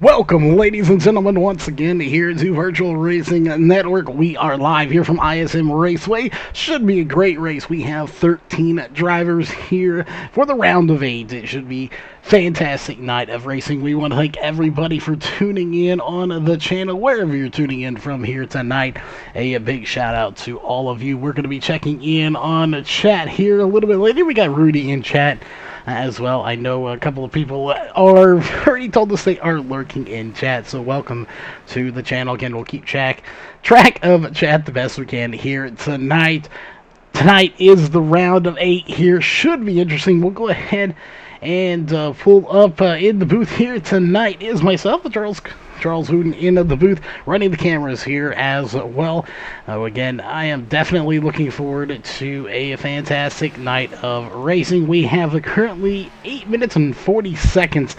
Welcome, ladies and gentlemen, once again here to Virtual Racing Network. We are live here from ISM Raceway. Should be a great race. We have 13 drivers here for the round of 8. It should be a fantastic night of racing. We want to thank everybody for tuning in on the channel, wherever you're tuning in from here tonight. A big shout out to all of you. We're going to be checking in on the chat here a little bit later. We got Rudy in chat as well. I know a couple of people are already told us they are lurking in chat, so welcome to the channel. Again, we'll keep track of chat the best we can here tonight. Tonight is the round of 8 here. Should be interesting. We'll go ahead and pull up in the booth here tonight is myself, Charles Wooten, in the booth, running the cameras here as well. Again, I am definitely looking forward to a fantastic night of racing. We have currently 8 minutes and 40 seconds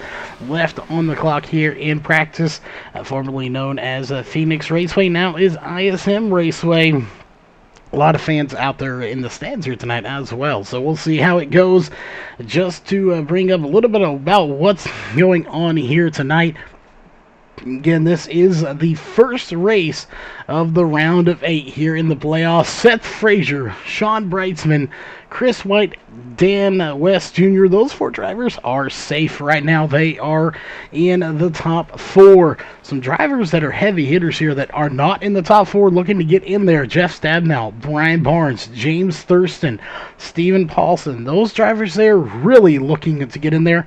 left on the clock here in practice, formerly known as Phoenix Raceway, now is ISM Raceway. A lot of fans out there in the stands here tonight as well, so we'll see how it goes. Just to bring up a little bit about what's going on here tonight. Again, this is the first race of the round of 8 here in the playoffs. Seth Frazier, Sean Brightsman, Chris White, Dan West Jr., those 4 drivers are safe right now. They are in the top 4. Some drivers that are heavy hitters here that are not in the top 4 looking to get in there. Jeff Stabnow, Brian Barnes, James Thurston, Steven Paulson. Those drivers there really looking to get in there.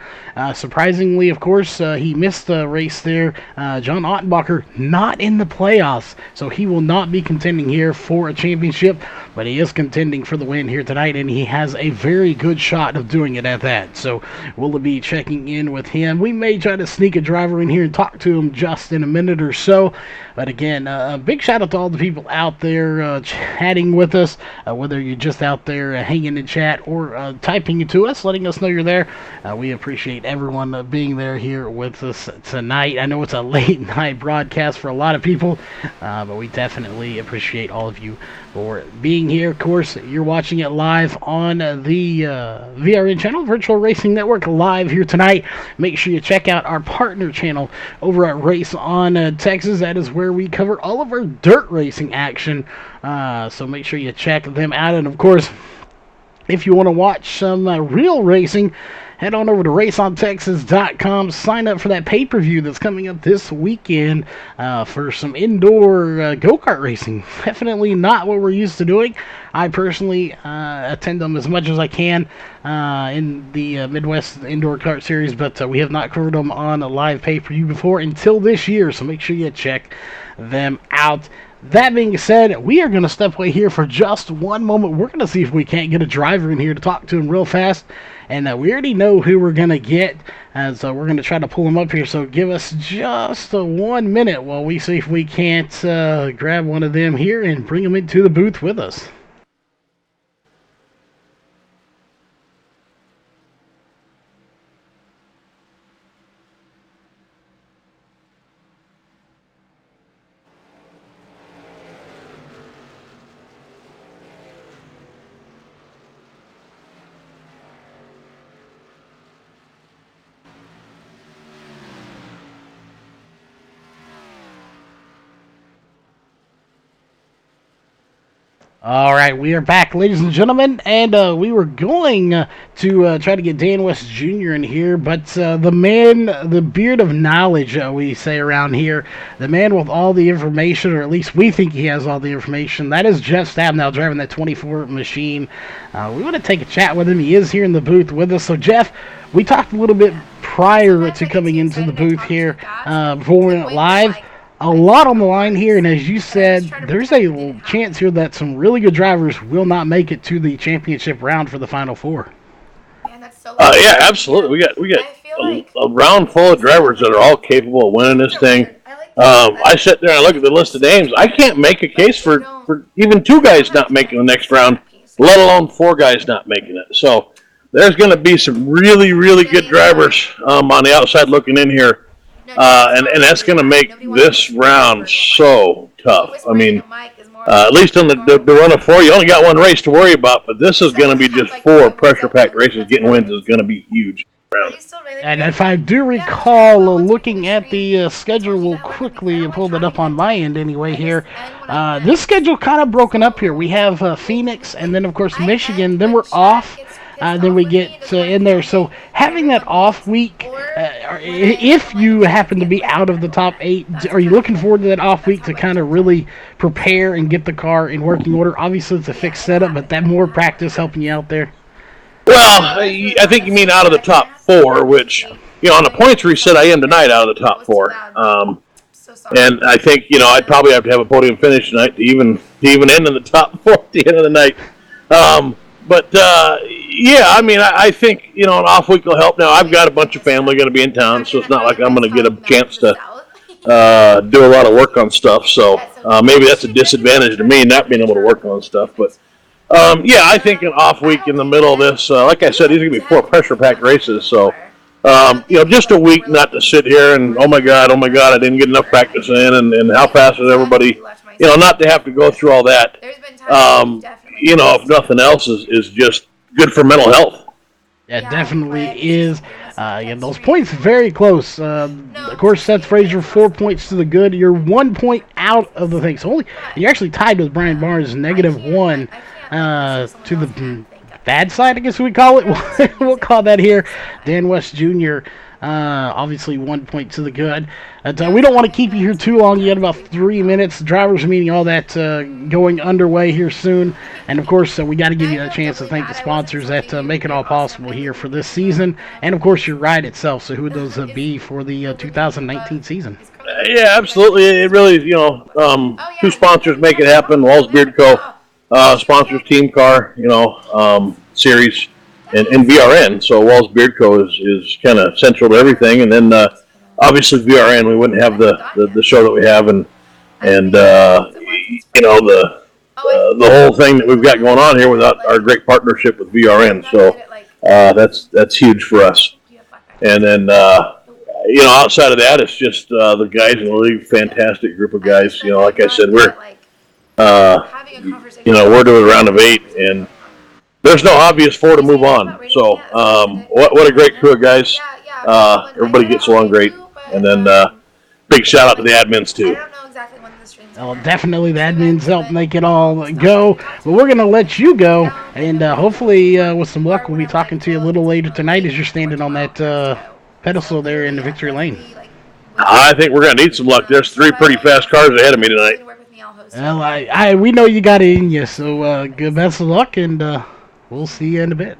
Surprisingly, of course, he missed a race there. John Ottenbacher not in the playoffs, so he will not be contending here for a championship, but he is contending for the win here tonight, and he has a very good shot of doing it at that. So we'll be checking in with him. We may try to sneak a driver in here and talk to him just in a minute or so. But again, a big shout out to all the people out there chatting with us, whether you're just out there hanging in chat or typing to us, letting us know you're there. We appreciate everyone being there here with us tonight. I know it's a late night broadcast for a lot of people, but we definitely appreciate all of you for being here. Of course, you're watching it live on the VRN channel, Virtual Racing Network, live here tonight. Make sure you check out our partner channel over at Race on Texas. That is where we cover all of our dirt racing action. So make sure you check them out. And of course, if you want to watch some real racing, head on over to raceontexas.com. Sign up for that pay-per-view that's coming up this weekend for some indoor go-kart racing. Definitely not what we're used to doing. I personally attend them as much as I can in the Midwest Indoor Kart Series, but we have not covered them on a live pay-per-view before until this year, so make sure you check them out. That being said, we are going to step away here for just one moment. We're going to see if we can't get a driver in here to talk to him real fast. And we already know who we're going to get. And so we're going to try to pull him up here. So give us just 1 minute while we see if we can't grab one of them here and bring them into the booth with us. All right, we are back, ladies and gentlemen, and we were going to try to get Dan West Jr. in here, but the man, the beard of knowledge, we say around here, the man with all the information, or at least we think he has all the information, that is Jeff Stabnow driving that 24 machine. We want to take a chat with him. He is here in the booth with us. So, Jeff, we talked a little bit prior to coming into the booth here before we went live. A lot on the line here, and as you said, there's a chance here that some really good drivers will not make it to the championship round for the Final Four. Yeah, absolutely. We got a round full of drivers that are all capable of winning this thing. I sit there and I look at the list of names. I can't make a case for even 2 guys not making the next round, let alone 4 guys not making it. So there's going to be some really, really good drivers on the outside looking in here. And that's going to make this round so tough. I mean, at least on the run of 4, you only got 1 race to worry about, but this is going to be just 4 pressure-packed races. Getting wins is going to be huge. round. And if I do recall, looking at the schedule, we'll quickly pull that up on my end anyway here. This schedule kind of broken up here. We have Phoenix, and then, of course, Michigan. Then we're off. Then we get in there. So having that off week, if you happen to be out of the top 8, are you looking forward to that off week to kind of really prepare and get the car in working order? Obviously, it's a fixed setup, but that more practice helping you out there? Well, I think you mean out of the top 4, which, on the points reset, I am tonight out of the top 4. And I think, I'd probably have to have a podium finish tonight to even end in the top 4 at the end of the night. Yeah, I mean, I think, an off week will help. Now, I've got a bunch of family going to be in town, so it's not like I'm going to get a chance to do a lot of work on stuff. So maybe that's a disadvantage to me, not being able to work on stuff. But yeah, I think an off week in the middle of this, like I said, these are going to be 4 pressure-packed races. So, just a week not to sit here and, oh my God, I didn't get enough practice in, and how fast is everybody, not to have to go through all that, if nothing else, is just good for mental health. Yeah, definitely is. Yeah, those points very close. Of course, Seth Frazier 4 points to the good. You're 1 point out of the thing. So you're actually tied with Brian Barnes, -1 to the bad side, I guess we call it. We'll call that here. Dan West Jr. Obviously 1 point to the good. We don't want to keep you here too long. You got about 3 minutes. Drivers meeting, all that going underway here soon. And of course, we got to give you a chance to thank the sponsors that make it all possible here for this season. And of course, your ride itself. So who would those be for the 2019 season? Yeah, absolutely. It really, 2 sponsors make it happen. Walls Beard Co. Sponsors Team Car, series, and VRN. So Walls Beard Co. is kind of central to everything. And then obviously VRN, we wouldn't have the show that we have, and the whole thing that we've got going on here without our great partnership with VRN. So that's huge for us. And then outside of that, it's just the guys in the league, fantastic group of guys. Like I said, we're we're doing a round of 8, and there's no obvious 4 to move on. So what a great crew of guys. Everybody gets along great. And then big shout out to the admins too. Well, definitely the admins help make it all go. But we're going to let you go. And hopefully, with some luck, we'll be talking to you a little later tonight as you're standing on that pedestal there in the victory lane. I think we're going to need some luck. There's 3 pretty fast cars ahead of me tonight. Well, we know you got it in you, so good best of luck, and we'll see you in a bit.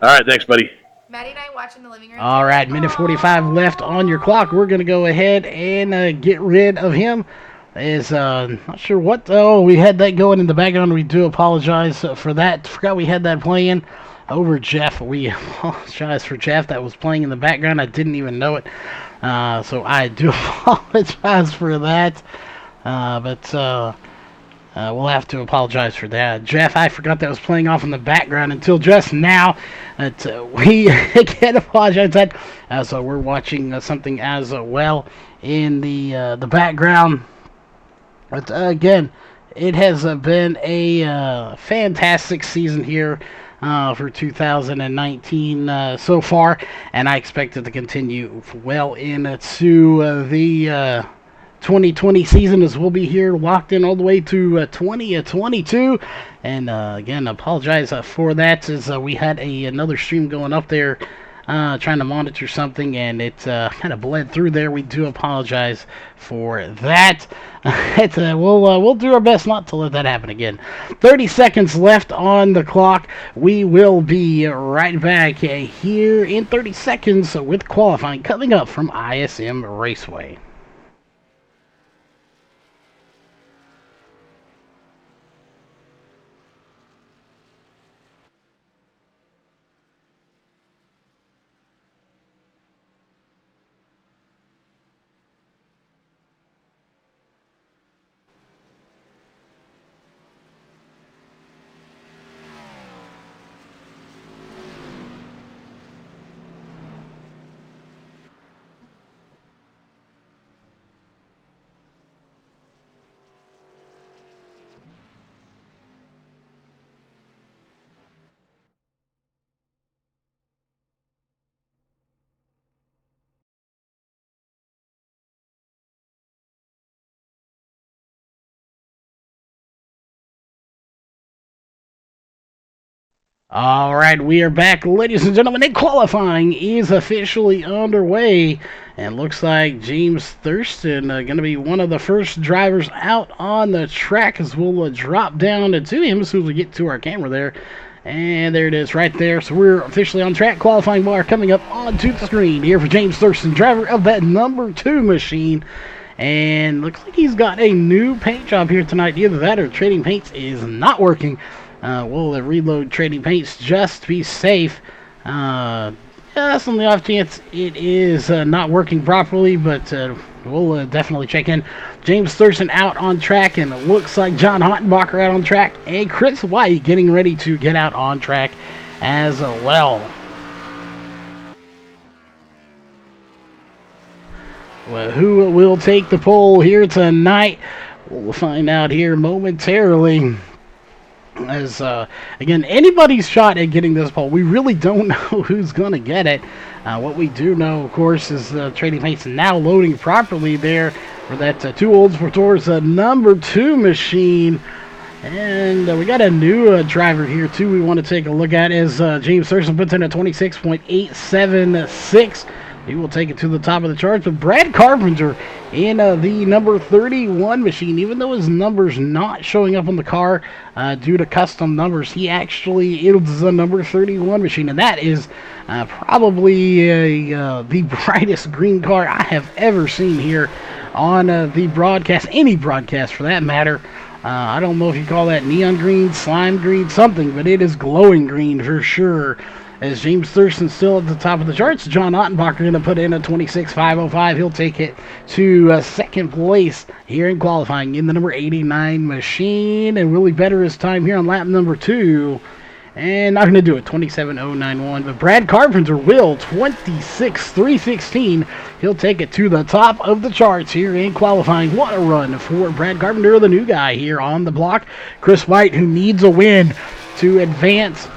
All right, thanks, buddy. Maddie and I watching the living room. All right, minute 45 left on your clock. We're going to go ahead and get rid of him. Not sure what. Oh, we had that going in the background. We do apologize for that. Forgot we had that playing over Jeff. We apologize for Jeff. That was playing in the background. I didn't even know it. So I do apologize for that. We'll have to apologize for that. Jeff, I forgot that was playing off in the background until just now. We can't apologize for that. So we're watching something as well in the background. But again, it has been a fantastic season here for 2019 so far, and I expect it to continue well into the 2020 season, as we'll be here locked in all the way to 2022. And again, apologize for that, as we had another stream going up there trying to monitor something, and it kind of bled through there. We do apologize for that. We'll do our best not to let that happen again. 30 seconds left on the clock. We will be right back here in 30 seconds with qualifying coming up from ISM Raceway. All right, we are back, ladies and gentlemen, and qualifying is officially underway. And looks like James Thurston going to be one of the first drivers out on the track as we'll drop down to him as soon as we get to our camera there. And there it is right there. So we're officially on track. Qualifying bar coming up onto the screen here for James Thurston, driver of that number 2 machine. And looks like he's got a new paint job here tonight. Either that or trading paints is not working. We'll reload trading paints just to be safe. Just on the off chance it is not working properly, but we'll definitely check in. James Thurston out on track, and it looks like John Hottenbacher out on track, and Chris White getting ready to get out on track as well. Well, who will take the pole here tonight? We'll find out here momentarily. As again, anybody's shot at getting this pole. We really don't know who's going to get it. What we do know, of course, is trading paints now loading properly there for that 2 Olds for Tours number 2 machine. And we got a new driver here too we want to take a look at as James Thurston puts in a 26.876. He will take it to the top of the charts. But Brad Carpenter in the number 31 machine, even though his number's not showing up on the car due to custom numbers, he actually is the number 31 machine. And that is probably the brightest green car I have ever seen here on the broadcast, any broadcast for that matter. I don't know if you call that neon green, slime green, something, but it is glowing green for sure. As James Thurston still at the top of the charts, John Ottenbacher going to put in a 26.505. He'll take it to second place here in qualifying in the number 89 machine, and really better his time here on lap number 2. And not going to do it, 27.091. But Brad Carpenter will, 26.316. He'll take it to the top of the charts here in qualifying. What a run for Brad Carpenter, the new guy here on the block. Chris White, who needs a win to advance.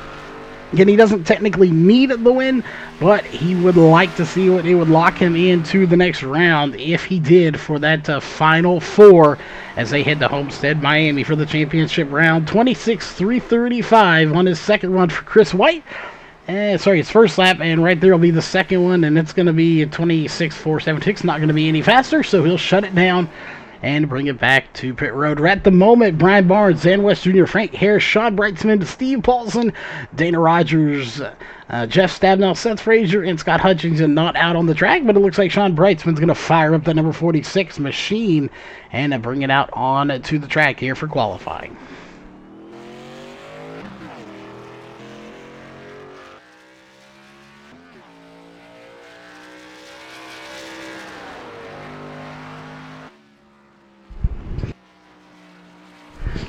Again, he doesn't technically need the win, but he would like to see what it would lock him into the next round if he did for that final 4 as they head to Homestead, Miami for the championship round. 26.335 on his second run for Chris White. Sorry, his first lap, and right there will be the second one, and it's going to be 26.476. Not going to be any faster, so he'll shut it down and bring it back to pit road. At the moment, Brian Barnes, Dan West Jr., Frank Harris, Sean Brightsman, Steve Paulson, Dana Rogers, Jeff Stabnow, Seth Frazier, and Scott Hutchinson not out on the track, but it looks like Sean Brightsman's going to fire up the number 46 machine and bring it out on to the track here for qualifying.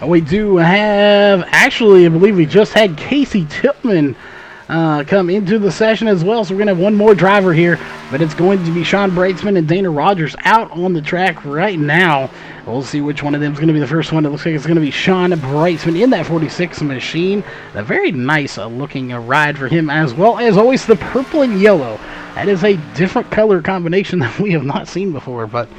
We do have, actually, I believe we just had Casey Tillman come into the session as well. So we're going to have one more driver here, but it's going to be Sean Brightsman and Dana Rogers out on the track right now. We'll see which one of them is going to be the first one. It looks like it's going to be Sean Brightsman in that 46 machine. A very nice looking ride for him, as well as always the purple and yellow. That is a different color combination that we have not seen before, but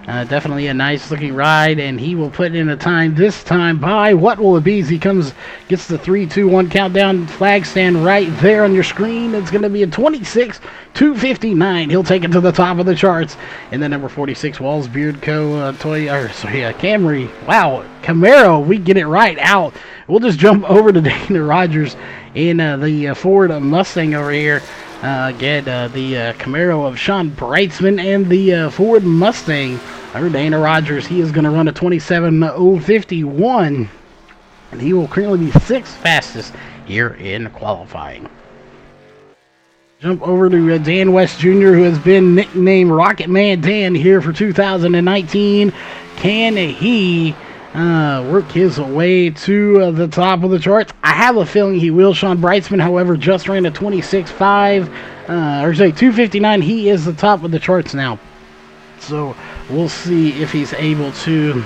definitely a nice looking ride, and he will put in a time this time by, what will it be as he gets the 3, 2, 1 countdown flag stand right there on your screen. It's going to be a 26.259. He'll take it to the top of the charts in the number 46 Walls Beard Co. Camry. Wow, Camaro, we get it right out. We'll just jump over to Dana Rogers in the Ford Mustang over here. Get the Camaro of Sean Brightsman and the Ford Mustang. Or Dana Rogers, he is going to run a 27.051, and he will currently be 6th fastest here in qualifying. Jump over to Dan West Jr., who has been nicknamed Rocket Man Dan here for 2019. Can he work his way to the top of the charts? I have a feeling he will. Sean Brightsman, however, just ran a 2:59. He is the top of the charts now. So we'll see if he's able to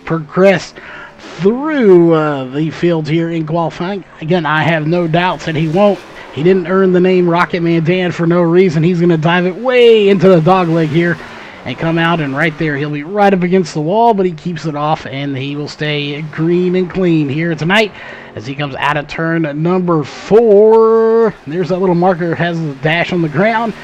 progress through the field here in qualifying. Again, I have no doubts that he won't. He didn't earn the name Rocket Man Dan for no reason. He's going to dive it way into the dogleg here and come out, and right there he'll be right up against the wall, but he keeps it off, and he will stay green and clean here tonight as he comes out of turn number 4. There's that little marker, has the dash on the ground.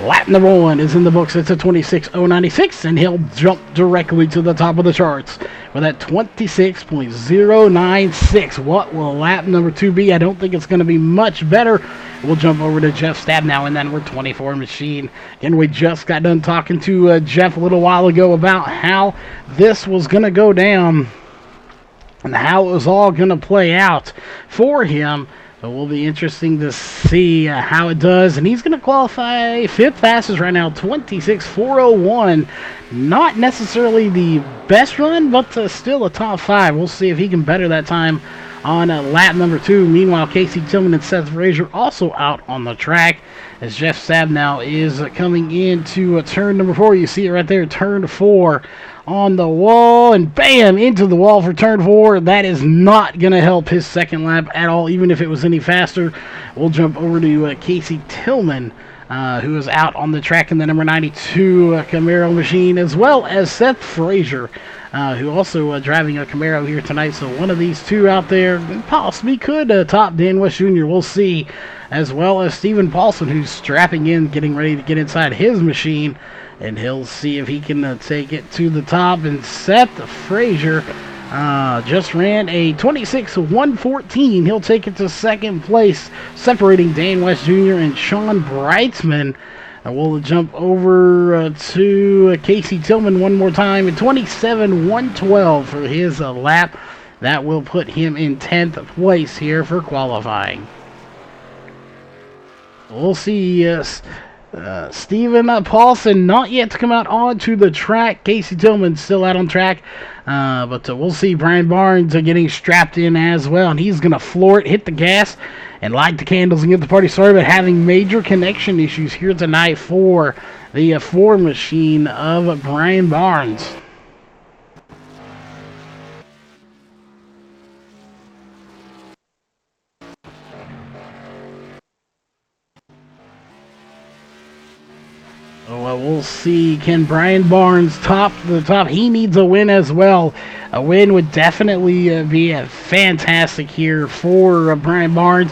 Lap number 1 is in the books. It's a 26.096, and he'll jump directly to the top of the charts with that 26.096. What will lap number 2 be? I don't think it's going to be much better. We'll jump over to Jeff Stabnow in that number 24 machine. And we just got done talking to Jeff a little while ago about how this was going to go down and how it was all going to play out for him. So it will be interesting to see how it does. And he's going to qualify 5th fastest right now, 26.401. Not necessarily the best run, but still a top 5. We'll see if he can better that time on lap number 2. Meanwhile, Casey Tillman and Seth Frazier also out on the track as Jeff Stabnow is coming into turn number 4. You see it right there, turn 4 on the wall, and bam, into the wall for turn 4. That is not going to help his second lap at all, even if it was any faster. We'll jump over to Casey Tillman, who is out on the track in the number 92 Camaro machine, as well as Seth Frazier, who also driving a Camaro here tonight. So one of these two out there possibly could top Dan West Jr. We'll see, as well as Steven Paulson, who's strapping in, getting ready to get inside his machine, and he'll see if he can take it to the top. And Seth Frazier just ran a 26.114. He'll take it to second place, separating Dan West Jr. and Sean Breitzman. We'll jump over to Casey Tillman one more time at 27.112 for his lap. That will put him in 10th place here for qualifying. We'll see Steven Paulson not yet to come out onto the track. Casey Tillman still out on track. But we'll see Brian Barnes getting strapped in as well. And he's going to floor it, hit the gas, and light the candles and get the party started. But having major connection issues here tonight for the Ford machine of Brian Barnes. Well, we'll see. Can Brian Barnes top the top? He needs a win as well. A win would definitely be fantastic here for Brian Barnes,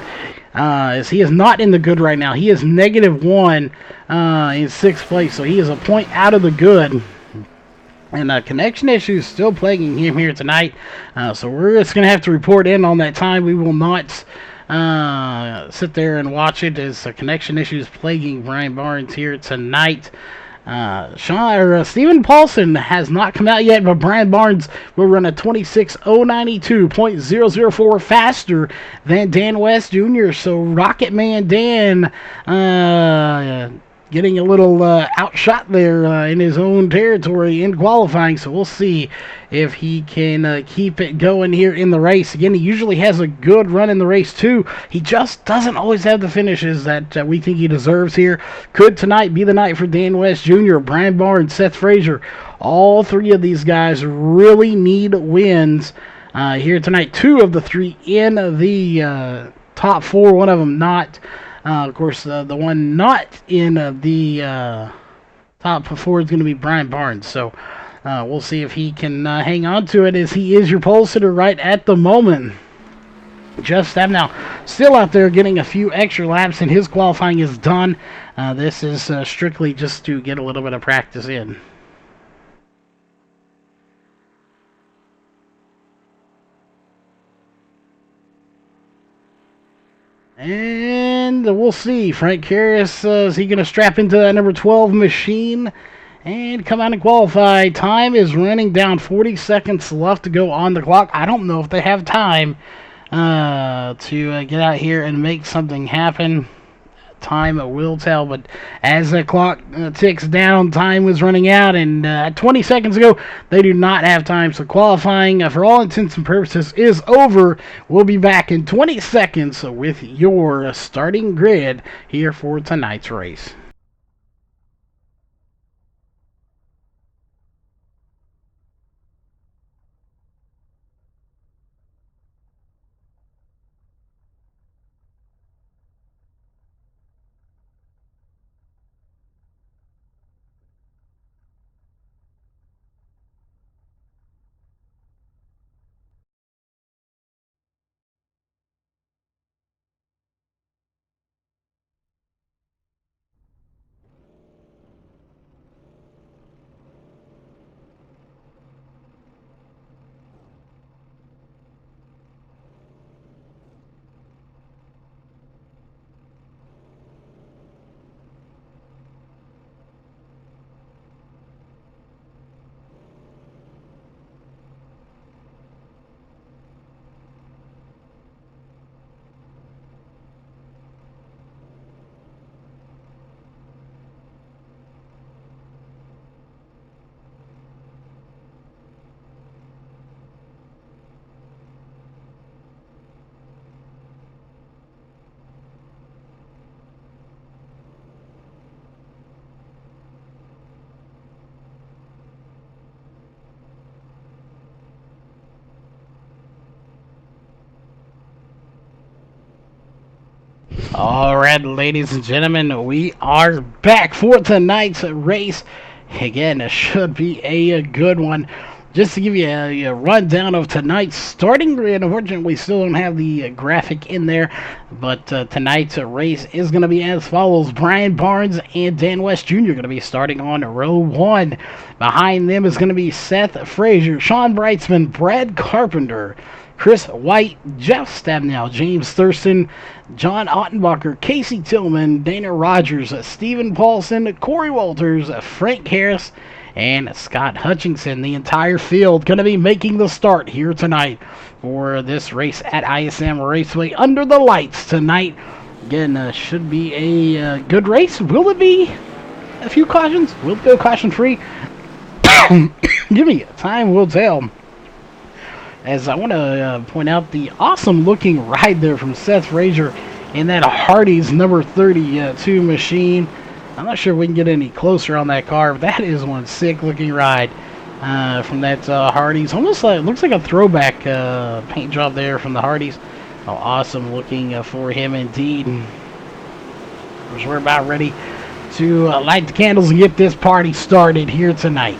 as he is not in the good right now. He is -1 in 6th place, so he is a point out of the good. And connection issues still plaguing him here tonight. So we're just going to have to report in on that time. We will not sit there and watch it as connection issues plaguing Brian Barnes here tonight. Steven Paulson has not come out yet, but Brian Barnes will run a 26.092.004 faster than Dan West Jr. So Rocket Man Dan getting a little outshot there in his own territory in qualifying. So we'll see if he can keep it going here in the race. Again, he usually has a good run in the race too. He just doesn't always have the finishes that we think he deserves here. Could tonight be the night for Dan West Jr., Brian Barnes, Seth Frazier? All three of these guys really need wins here tonight. 2 of the 3 in the top 4, one of them not. Of course, the one not in the top 4 is going to be Brian Barnes. So we'll see if he can hang on to it, as he is your pole sitter right at the moment. Jeff Stabnow still out there getting a few extra laps, and his qualifying is done. This is strictly just to get a little bit of practice in. And we'll see. Frank Karras, is he going to strap into that number 12 machine and come out and qualify? Time is running down. 40 seconds left to go on the clock. I don't know if they have time to get out here and make something happen. Time will tell, but as the clock ticks down, time was running out, and 20 seconds ago, they do not have time. So qualifying, for all intents and purposes, is over. We'll be back in 20 seconds with your starting grid here for tonight's race. All right, ladies and gentlemen, we are back for tonight's race. Again, it should be a good one. Just to give you a rundown of tonight's starting grid, unfortunately, we still don't have the graphic in there, but tonight's race is going to be as follows. Brian Barnes and Dan West Jr. going to be starting on row 1. Behind them is going to be Seth Frazier, Sean Brightsman, Brad Carpenter, Chris White, Jeff Stabnow, James Thurston, John Ottenbacher, Casey Tillman, Dana Rogers, Stephen Paulson, Corey Walters, Frank Harris, and Scott Hutchinson. The entire field going to be making the start here tonight for this race at ISM Raceway under the lights tonight. Again, should be a good race. Will it be a few cautions? Will it go caution free? Give me time will tell. As I want to point out the awesome looking ride there from Seth Frazier in that Hardee's number 32 machine. I'm not sure if we can get any closer on that car, but that is one sick looking ride from that Hardee's. Almost like, looks like a throwback paint job there from the Hardee's. Oh, awesome looking for him indeed. We're about ready to light the candles and get this party started here tonight.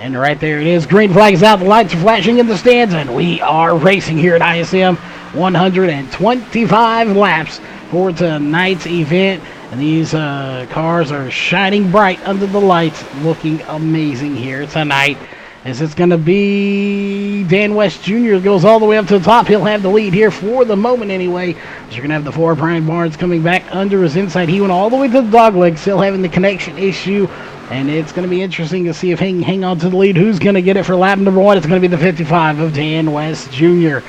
And right there it is. Green flag is out. The lights are flashing in the stands. And we are racing here at ISM. 125 laps for tonight's event. And these cars are shining bright under the lights. Looking amazing here tonight. As it's going to be Dan West Jr. goes all the way up to the top. He'll have the lead here for the moment anyway. So you're going to have the 4 Brian Barnes coming back under his inside. He went all the way to the dogleg. Still having the connection issue. And it's going to be interesting to see if he can hang on to the lead. Who's going to get it for lap number 1? It's going to be the 55 of Dan West Jr.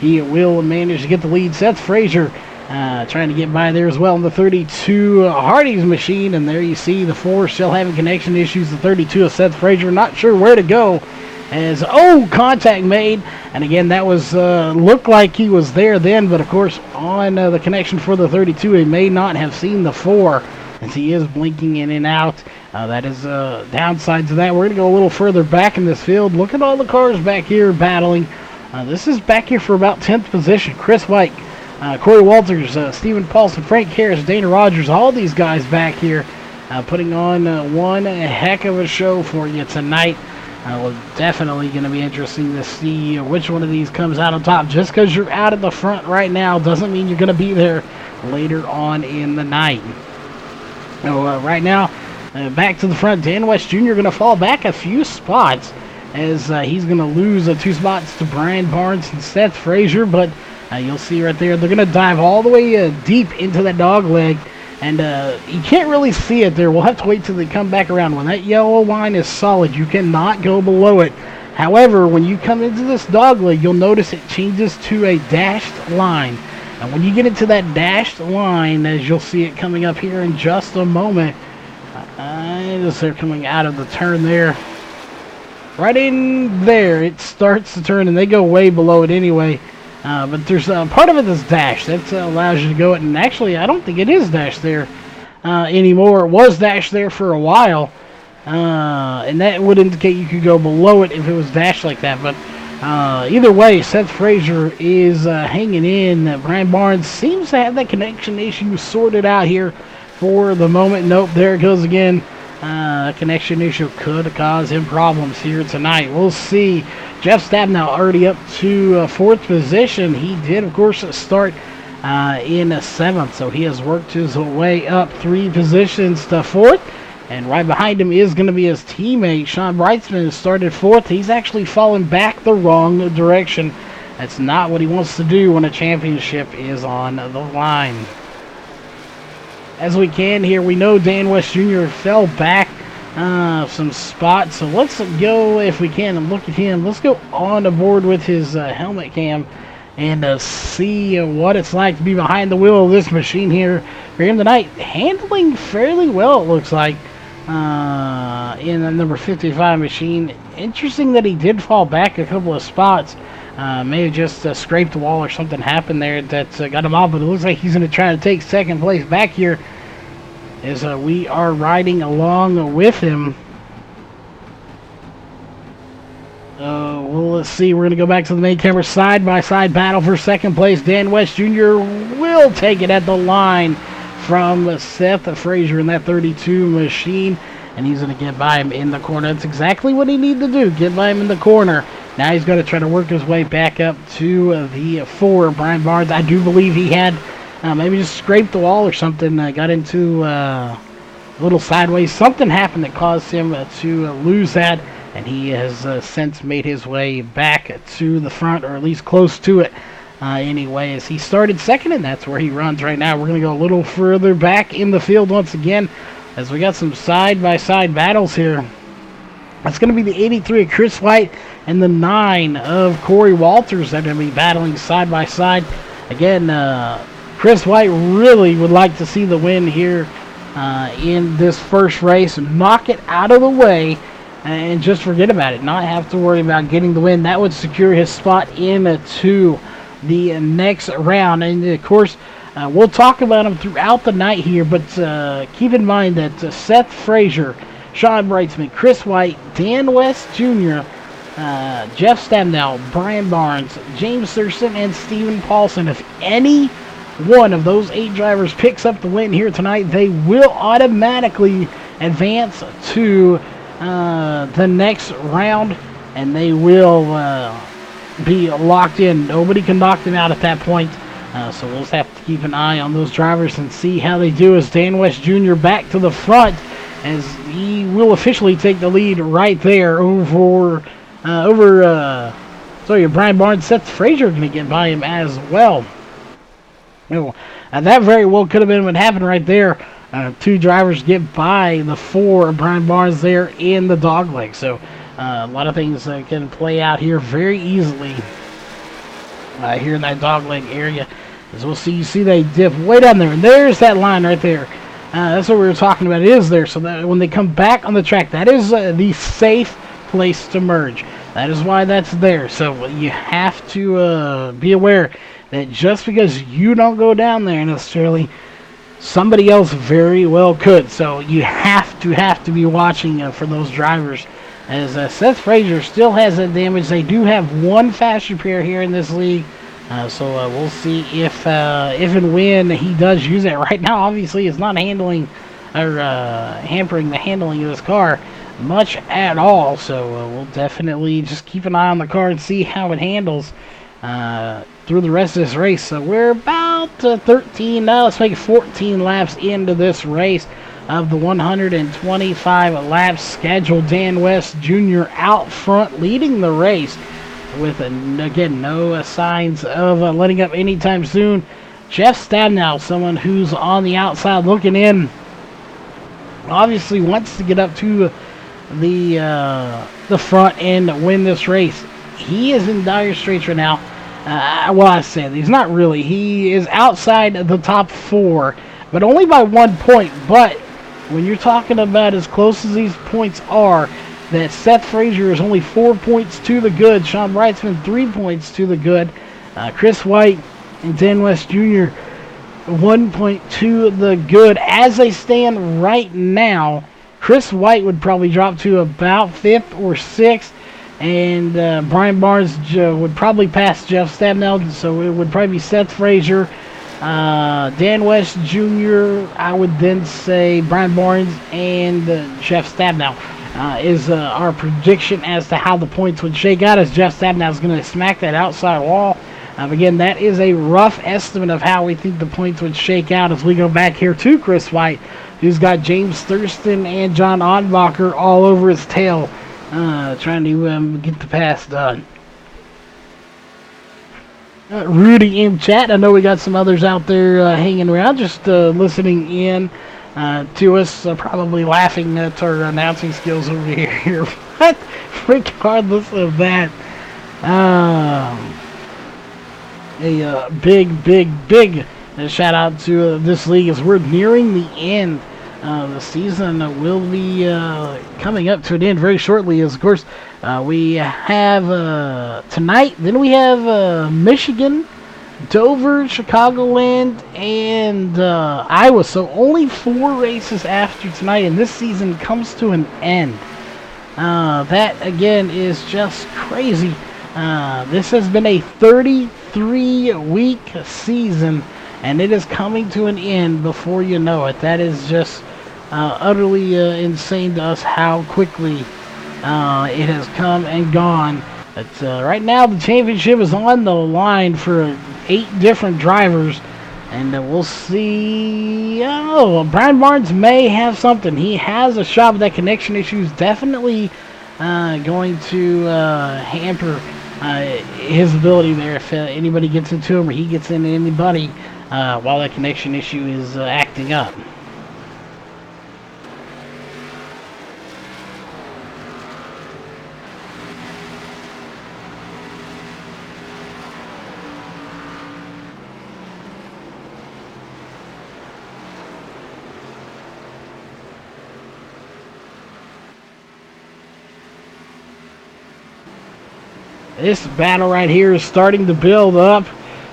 He will manage to get the lead. Seth Frazier trying to get by there as well in the 32 Hardee's machine. And there you see the 4 still having connection issues. The 32 of Seth Frazier not sure where to go. As, contact made. And again, that was looked like he was there then. But of course, on the connection for the 32, he may not have seen the 4. As he is blinking in and out. That is downsides of that. We're going to go a little further back in this field. Look at all the cars back here battling. This is back here for about 10th position. Chris White, Corey Walters, Stephen Paulson, Frank Harris, Dana Rogers, all these guys back here putting on one heck of a show for you tonight. Well, definitely going to be interesting to see which one of these comes out on top. Just because you're out at the front right now doesn't mean you're going to be there later on in the night. So right now, back to the front, Dan West Jr. going to fall back a few spots as he's going to lose 2 spots to Brian Barnes and Seth Frazier. But you'll see right there, they're going to dive all the way deep into that dog leg. And you can't really see it there. We'll have to wait till they come back around. When that yellow line is solid, you cannot go below it. However, when you come into this dog leg, you'll notice it changes to a dashed line. And when you get into that dashed line, as you'll see it coming up here in just a moment, as they're coming out of the turn there, right in there, it starts to turn, and they go way below it anyway. But there's part of it that's dashed. That allows you to go it, and actually, I don't think it is dashed there anymore. It was dashed there for a while, and that would indicate you could go below it if it was dashed like that. But either way, Seth Frazier is hanging in. Brian Barnes seems to have that connection issue sorted out here for the moment. Nope, there it goes again. Connection issue could cause him problems here tonight. We'll see. Jeff Stabnow already up to 4th position. He did, of course, start in 7th, so he has worked his way up 3 positions to 4th. And right behind him is going to be his teammate, Sean Brightsman, who started 4th. He's actually fallen back the wrong direction. That's not what he wants to do when a championship is on the line. As we can here, we know Dan West Jr. fell back some spots. So let's go, if we can, and look at him. Let's go on the board with his helmet cam and see what it's like to be behind the wheel of this machine here for him tonight. Handling fairly well, it looks like. In the number 55 machine. Interesting that he did fall back a couple of spots. May have just scraped the wall or something happened there that got him off, but it looks like he's going to try to take 2nd place back here as we are riding along with him. We'll let's see. We're going to go back to the main camera. Side-by-side battle for second place. Dan West Jr. will take it at the line from Seth Frazier in that 32 machine. And he's going to get by him in the corner. That's exactly what he needed to do. Get by him in the corner. Now he's going to try to work his way back up to the 4. Brian Barnes, I do believe he had maybe just scraped the wall or something. Got into a little sideways. Something happened that caused him to lose that. And he has since made his way back to the front, or at least close to it. Anyway, as he started second, and that's where he runs right now. We're going to go a little further back in the field once again, as we got some side-by-side battles here. That's going to be the 83 of Chris White and the 9 of Corey Walters that are going to be battling side-by-side. Again, Chris White really would like to see the win here in this first race. Knock it out of the way and just forget about it. Not have to worry about getting the win. That would secure his spot into the next round. And, of course, we'll talk about him throughout the night here, but keep in mind that Seth Frazier, Sean Brightsman, Chris White, Dan West Jr., Jeff Stamnell, Brian Barnes, James Thurston, and Steven Paulson, if any one of those 8 drivers picks up the win here tonight, they will automatically advance to the next round, and they will be locked in. Nobody can knock them out at that point. So we'll just have to keep an eye on those drivers and see how they do as Dan West Jr. back to the front, as he will officially take the lead right there over Brian Barnes. Seth Frazier going to get by him as well. That very well could have been what happened right there. 2 drivers get by the 4 of Brian Barnes there in the dogleg. So a lot of things can play out here very easily here in that dogleg area. As we'll see, you see they dip way down there, and there's that line right there. That's what we were talking about. It is there, so that when they come back on the track, that is the safe place to merge. That is why that's there. So you have to be aware that just because you don't go down there necessarily, somebody else very well could. So you have to be watching for those drivers. As Seth Frazier still has that damage. They do have 1 fast repair here in this league. So we'll see if and when he does use it. Right now, obviously, it's not handling or hampering the handling of this car much at all. So we'll definitely just keep an eye on the car and see how it handles through the rest of this race. So we're about 13, let's make it 14 laps into this race of the 125 lap schedule. Dan West Jr. out front leading the race with, again, no signs of letting up anytime soon. Jeff Stamnell, someone who's on the outside looking in, obviously wants to get up to the front and win this race. He is in dire straits right now. Well, I said he's not really. He is outside the top 4, but only by 1 point. But when you're talking about as close as these points are, that Seth Frazier is only 4 points to the good. Sean Brightsman 3 points to the good. Chris White and Dan West Jr. 1 point to the good. As they stand right now, Chris White would probably drop to about 5th or 6th. And Brian Barnes would probably pass Jeff Stamnell. So it would probably be Seth Frazier, Dan West Jr., I would then say Brian Barnes, and Jeff Stamnell is our prediction as to how the points would shake out, as Jeff Stamnell is going to smack that outside wall. Again, that is a rough estimate of how we think the points would shake out as we go back here to Chris White, who's got James Thurston and John Odbacher all over his tail, trying to get the pass done. Rudy in chat. I know we got some others out there hanging around, just listening in to us, probably laughing at our announcing skills over here. But regardless of that, a big shout out to this league as we're nearing the end. The season will be coming up to an end very shortly, as of course we have tonight, then we have Michigan, Dover, Chicagoland, and Iowa. So only 4 races after tonight, and this season comes to an end. That, again, is just crazy This has been a 33-week season, and it is coming to an end before you know it. That is just utterly insane to us how quickly it has come and gone. But right now, the championship is on the line for 8 different drivers. And we'll see. Oh, Brian Barnes may have something. He has a shot, but that connection issue is definitely going to hamper his ability there. If anybody gets into him or he gets into anybody while that connection issue is acting up. This battle right here is starting to build up.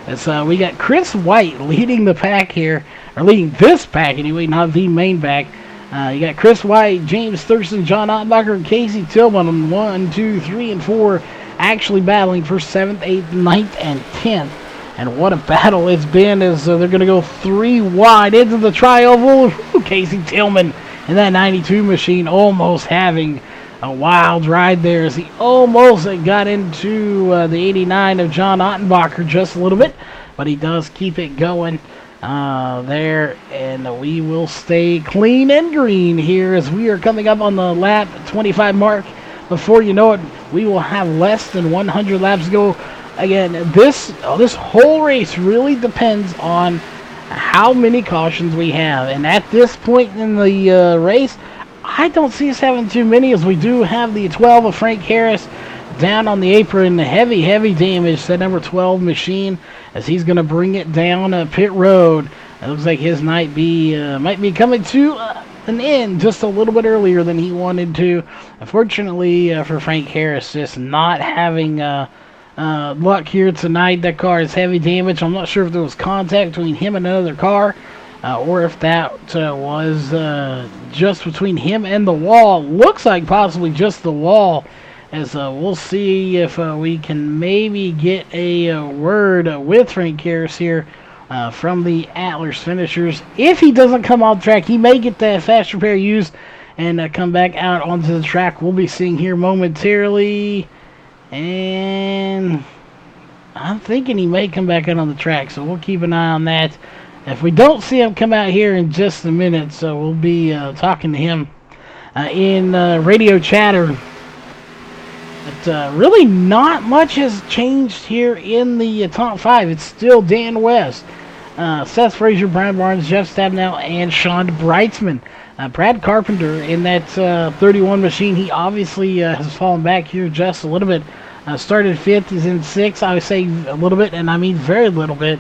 As we got Chris White leading the pack here, or leading this pack anyway, not the main pack. You got Chris White, James Thurston, John Ottenbacher, and Casey Tillman on 1, 2, 3, and 4, actually battling for 7th, 8th, 9th, and 10th. And what a battle it's been as they're going to go 3 wide into the tri-oval. Casey Tillman in that 92 machine almost having a wild ride there as he almost got into the 89 of John Ottenbacher just a little bit, but he does keep it going there, and we will stay clean and green here as we are coming up on the lap 25 mark. Before you know it, we will have less than 100 laps to go. Again, this whole race really depends on how many cautions we have, and at this point in the race, I don't see us having too many, as we do have the 12 of Frank Harris down on the apron. Heavy damage, that number 12 machine, as he's going to bring it down pit road. It looks like his night might be coming to an end just a little bit earlier than he wanted to. Unfortunately for Frank Harris, just not having luck here tonight. That car is heavy damage. I'm not sure if there was contact between him and another car. Or if that was just between him and the wall. Looks like possibly just the wall. As we'll see if we can maybe get a word with Frank Harris here from the Atlas finishers. If he doesn't come off track, he may get that fast repair used and come back out onto the track. We'll be seeing here momentarily. And I'm thinking he may come back out on the track, so we'll keep an eye on that. If we don't see him come out here in just a minute, so we'll be talking to him in radio chatter. But really not much has changed here in the top 5. It's still Dan West, Seth Frazier, Brian Barnes, Jeff Stabnow, and Sean Breitzman. Brad Carpenter in that 31 machine, he obviously has fallen back here just a little bit. Started 5th, he's in 6th. I would say a little bit, and I mean very little bit.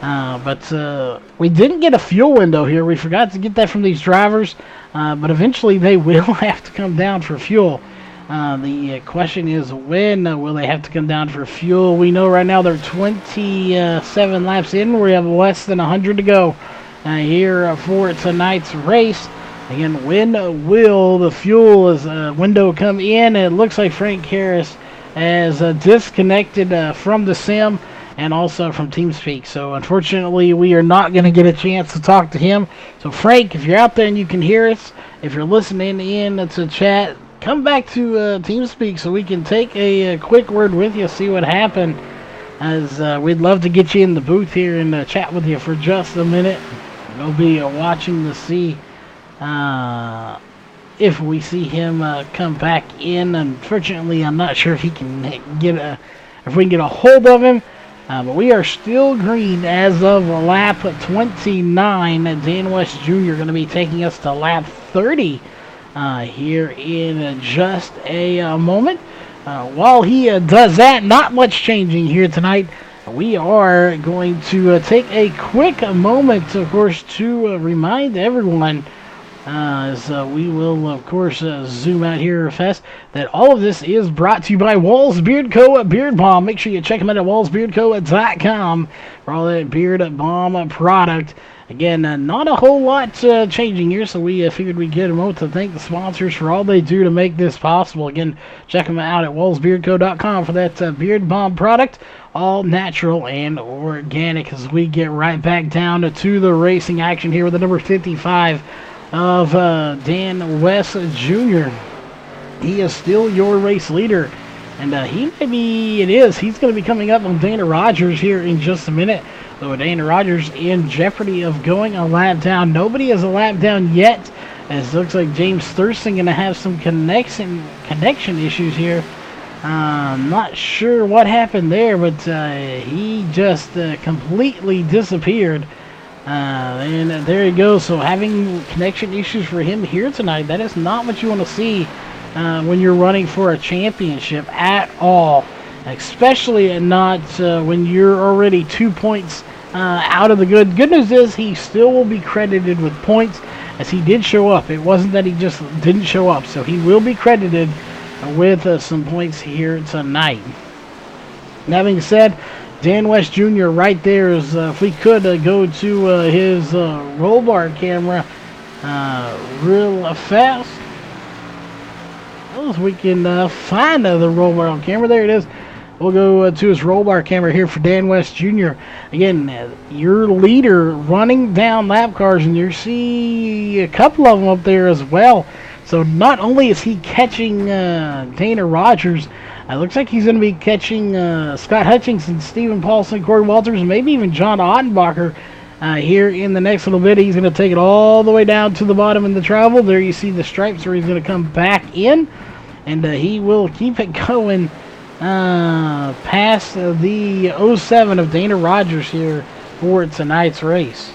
But we didn't get a fuel window here. We forgot to get that from these drivers. But eventually they will have to come down for fuel. The question is, when will they have to come down for fuel? We know right now they're 27 laps in. We have less than 100 to go here for tonight's race. Again, when will the fuel window come in? It looks like Frank Harris has disconnected from the sim and also from TeamSpeak. So unfortunately, we are not going to get a chance to talk to him. So Frank, if you're out there and you can hear us, if you're listening in to chat, come back to TeamSpeak so we can take a quick word with you, see what happened. As we'd love to get you in the booth here and chat with you for just a minute. We'll be watching to see if we see him come back in. Unfortunately, I'm not sure if he can if we can get a hold of him. But we are still green as of lap 29. Dan West Jr. going to be taking us to lap 30 here in just a moment. While he does that, not much changing here tonight. We are going to take a quick moment, of course, to remind everyone, as we will, of course, zoom out here fast, that all of this is brought to you by Walls Beard Co. Beard Balm. Make sure you check them out at wallsbeardco.com for all that beard balm product. Again, not a whole lot changing here, so we figured we'd get a moment to thank the sponsors for all they do to make this possible. Again, check them out at wallsbeardco.com for that Beard Bomb product, all natural and organic, as we get right back down to the racing action here with the number 55 of Dan West Jr. He is still your race leader, and he's going to be coming up on Dana Rogers here in just a minute. So Dana Rogers in jeopardy of going a lap down. Nobody is a lap down yet, as it looks like James Thurston going to have some connection issues here. Not sure what happened there, but he just completely disappeared. And there you go. So having connection issues for him here tonight, that is not what you want to see when you're running for a championship at all. Especially not when you're already 2 points out of the good. Good news is he still will be credited with points, as he did show up. It wasn't that he just didn't show up. So he will be credited with some points here tonight. That being said, Dan West Jr. right there is, if we could go to his roll bar camera real fast. If we can find the roll bar camera. There it is. We'll go to his roll bar camera here for Dan West Jr. Again, your leader running down lap cars, and you see a couple of them up there as well. So not only is he catching Dana Rogers, it looks like he's going to be catching Scott Hutchinson, Stephen Paulson, Corey Walters, and maybe even John Ottenbacher here in the next little bit. He's going to take it all the way down to the bottom in the travel. There you see the stripes where he's going to come back in, and he will keep it going past the 07 of Dana Rogers here for tonight's race.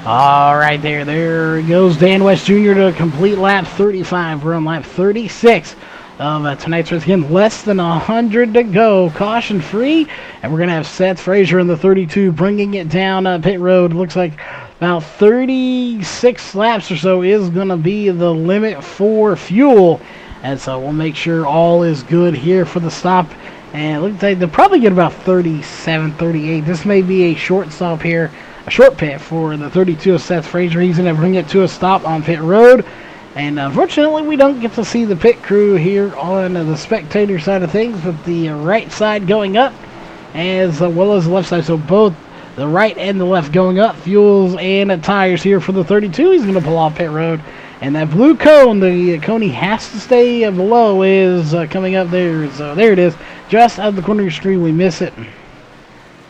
All right, there goes Dan West Jr. to complete lap 35. We're on lap 36 of tonight's race. Again, less than 100 to go, caution free, and we're going to have Seth Frazier in the 32 bringing it down pit road. Looks like about 36 laps or so is going to be the limit for fuel, and so we'll make sure all is good here for the stop. And it looks like they'll probably get about 37, 38. This may be a short stop here. A short pit for the 32 of Seth Frazier. He's going to bring it to a stop on pit road. And unfortunately, we don't get to see the pit crew here on the spectator side of things, but the right side going up as well as the left side. So both the right and the left going up. Fuels and tires here for the 32. He's going to pull off pit road. And that blue cone, the cone he has to stay below, is coming up there. So there it is. Just out of the corner of your screen, we miss it.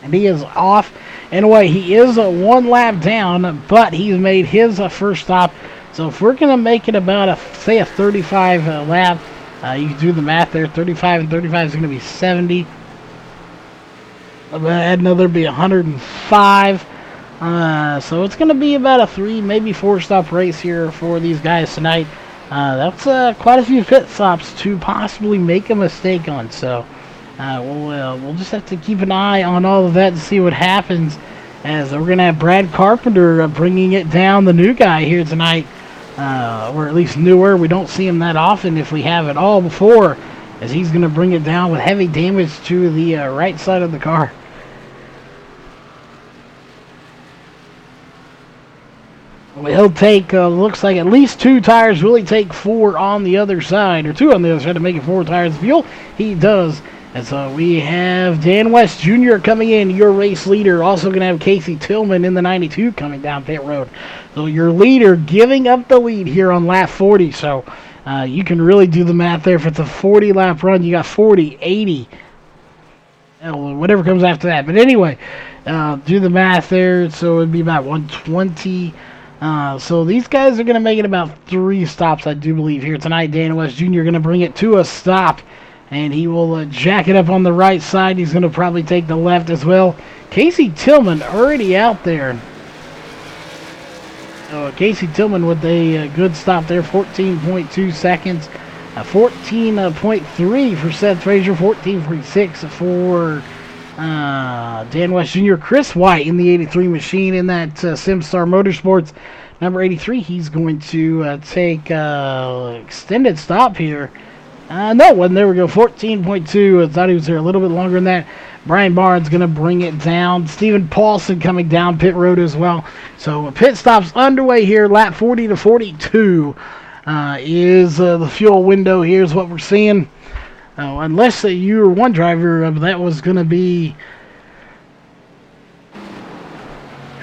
And he is off. In a way, he is one lap down, but he's made his first stop. So if we're going to make it about, say, a 35 lap, you can do the math there. 35 and 35 is going to be 70. Add another be 105. So it's going to be about a 3, maybe 4 stop race here for these guys tonight. That's quite a few pit stops to possibly make a mistake on. So we'll just have to keep an eye on all of that to see what happens, as we're going to have Brad Carpenter bringing it down, the new guy here tonight, or at least newer. We don't see him that often, if we have at all before, as he's going to bring it down with heavy damage to the right side of the car. He'll take, looks like at least 2 tires. Will he take 4 on the other side, or 2 on the other side to make it 4 tires of fuel? He does. And so we have Dan West Jr. coming in, your race leader. Also going to have Casey Tillman in the 92 coming down pit road. So your leader giving up the lead here on lap 40. So you can really do the math there. If it's a 40-lap run, you got 40, 80, whatever comes after that. But anyway, do the math there. So it'd be about 120. So these guys are going to make it about 3 stops, I do believe, here tonight. Dan West Jr. going to bring it to a stop. And he will jack it up on the right side. He's going to probably take the left as well. Casey Tillman already out there. Casey Tillman with a good stop there, 14.2 seconds. 14.3 for Seth Frazier, 14.46 for Dan West Jr. Chris White in the 83 machine in that SimStar Motorsports number 83. He's going to take extended stop here. No, wasn't. There we go. 14.2. I thought he was there a little bit longer than that. Brian Barnes going to bring it down. Stephen Paulson coming down pit road as well. So pit stops underway here. Lap 40 to 42 is the fuel window. Here's what we're seeing. Unless you were one driver, that was going to be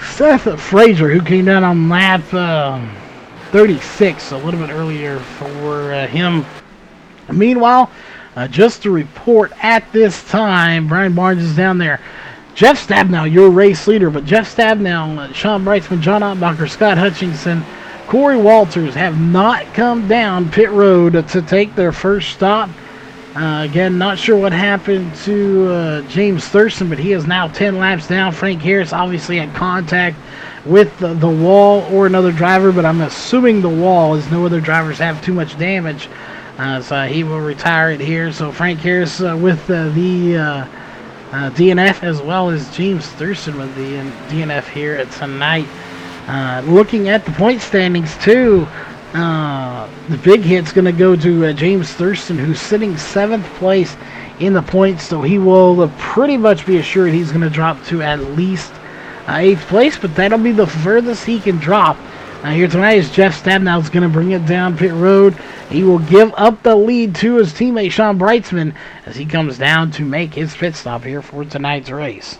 Seth Frazier, who came down on lap 36, so a little bit earlier for him. Meanwhile, just to report at this time, Brian Barnes is down there. Jeff Stabnow, your race leader, but Jeff Stabnow, Sean Brightsman, John Ottenbacher, Scott Hutchinson, Corey Walters have not come down pit road to take their first stop. Again, not sure what happened to James Thurston, but he is now 10 laps down. Frank Harris obviously had contact with the wall or another driver, but I'm assuming the wall, as no other drivers have too much damage. So he will retire it here. So Frank Harris with the DNF, as well as James Thurston with the DNF here tonight. Looking at the point standings too, the big hit's going to go to James Thurston, who's sitting 7th place in the points. So he will pretty much be assured he's going to drop to at least 8th place, but that'll be the furthest he can drop. Here tonight is Jeff Stabnow is going to bring it down pit road. He will give up the lead to his teammate Sean Brightsman as he comes down to make his pit stop here for tonight's race.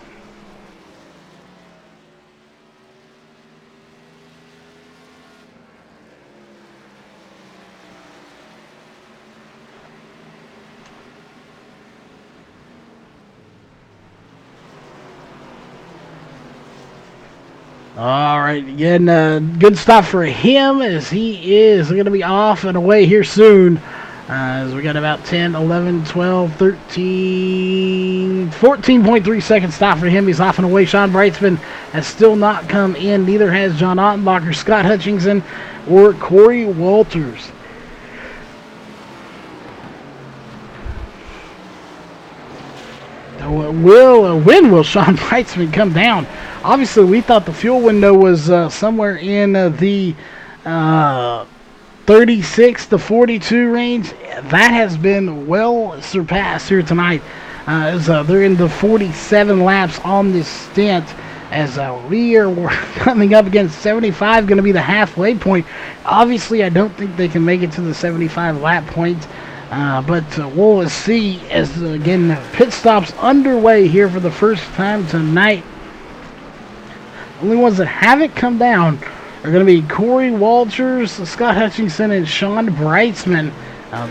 All right, again, good stop for him as he is going to be off and away here soon. As we got about 10, 11, 12, 13, 14.3 second stop for him. He's off and away. Sean Brightsman has still not come in. Neither has John Ottenbacher, Scott Hutchinson, or Corey Walters. When will Sean Brightsman come down? Obviously, we thought the fuel window was somewhere in the 36 to 42 range. That has been well surpassed here tonight. As they're in the 47 laps on this stint. As we are coming up against 75, going to be the halfway point. Obviously, I don't think they can make it to the 75 lap point. But we'll see as, again, pit stops underway here for the first time tonight. Only ones that haven't come down are going to be Corey Walters, Scott Hutchinson, and Sean Brightsman.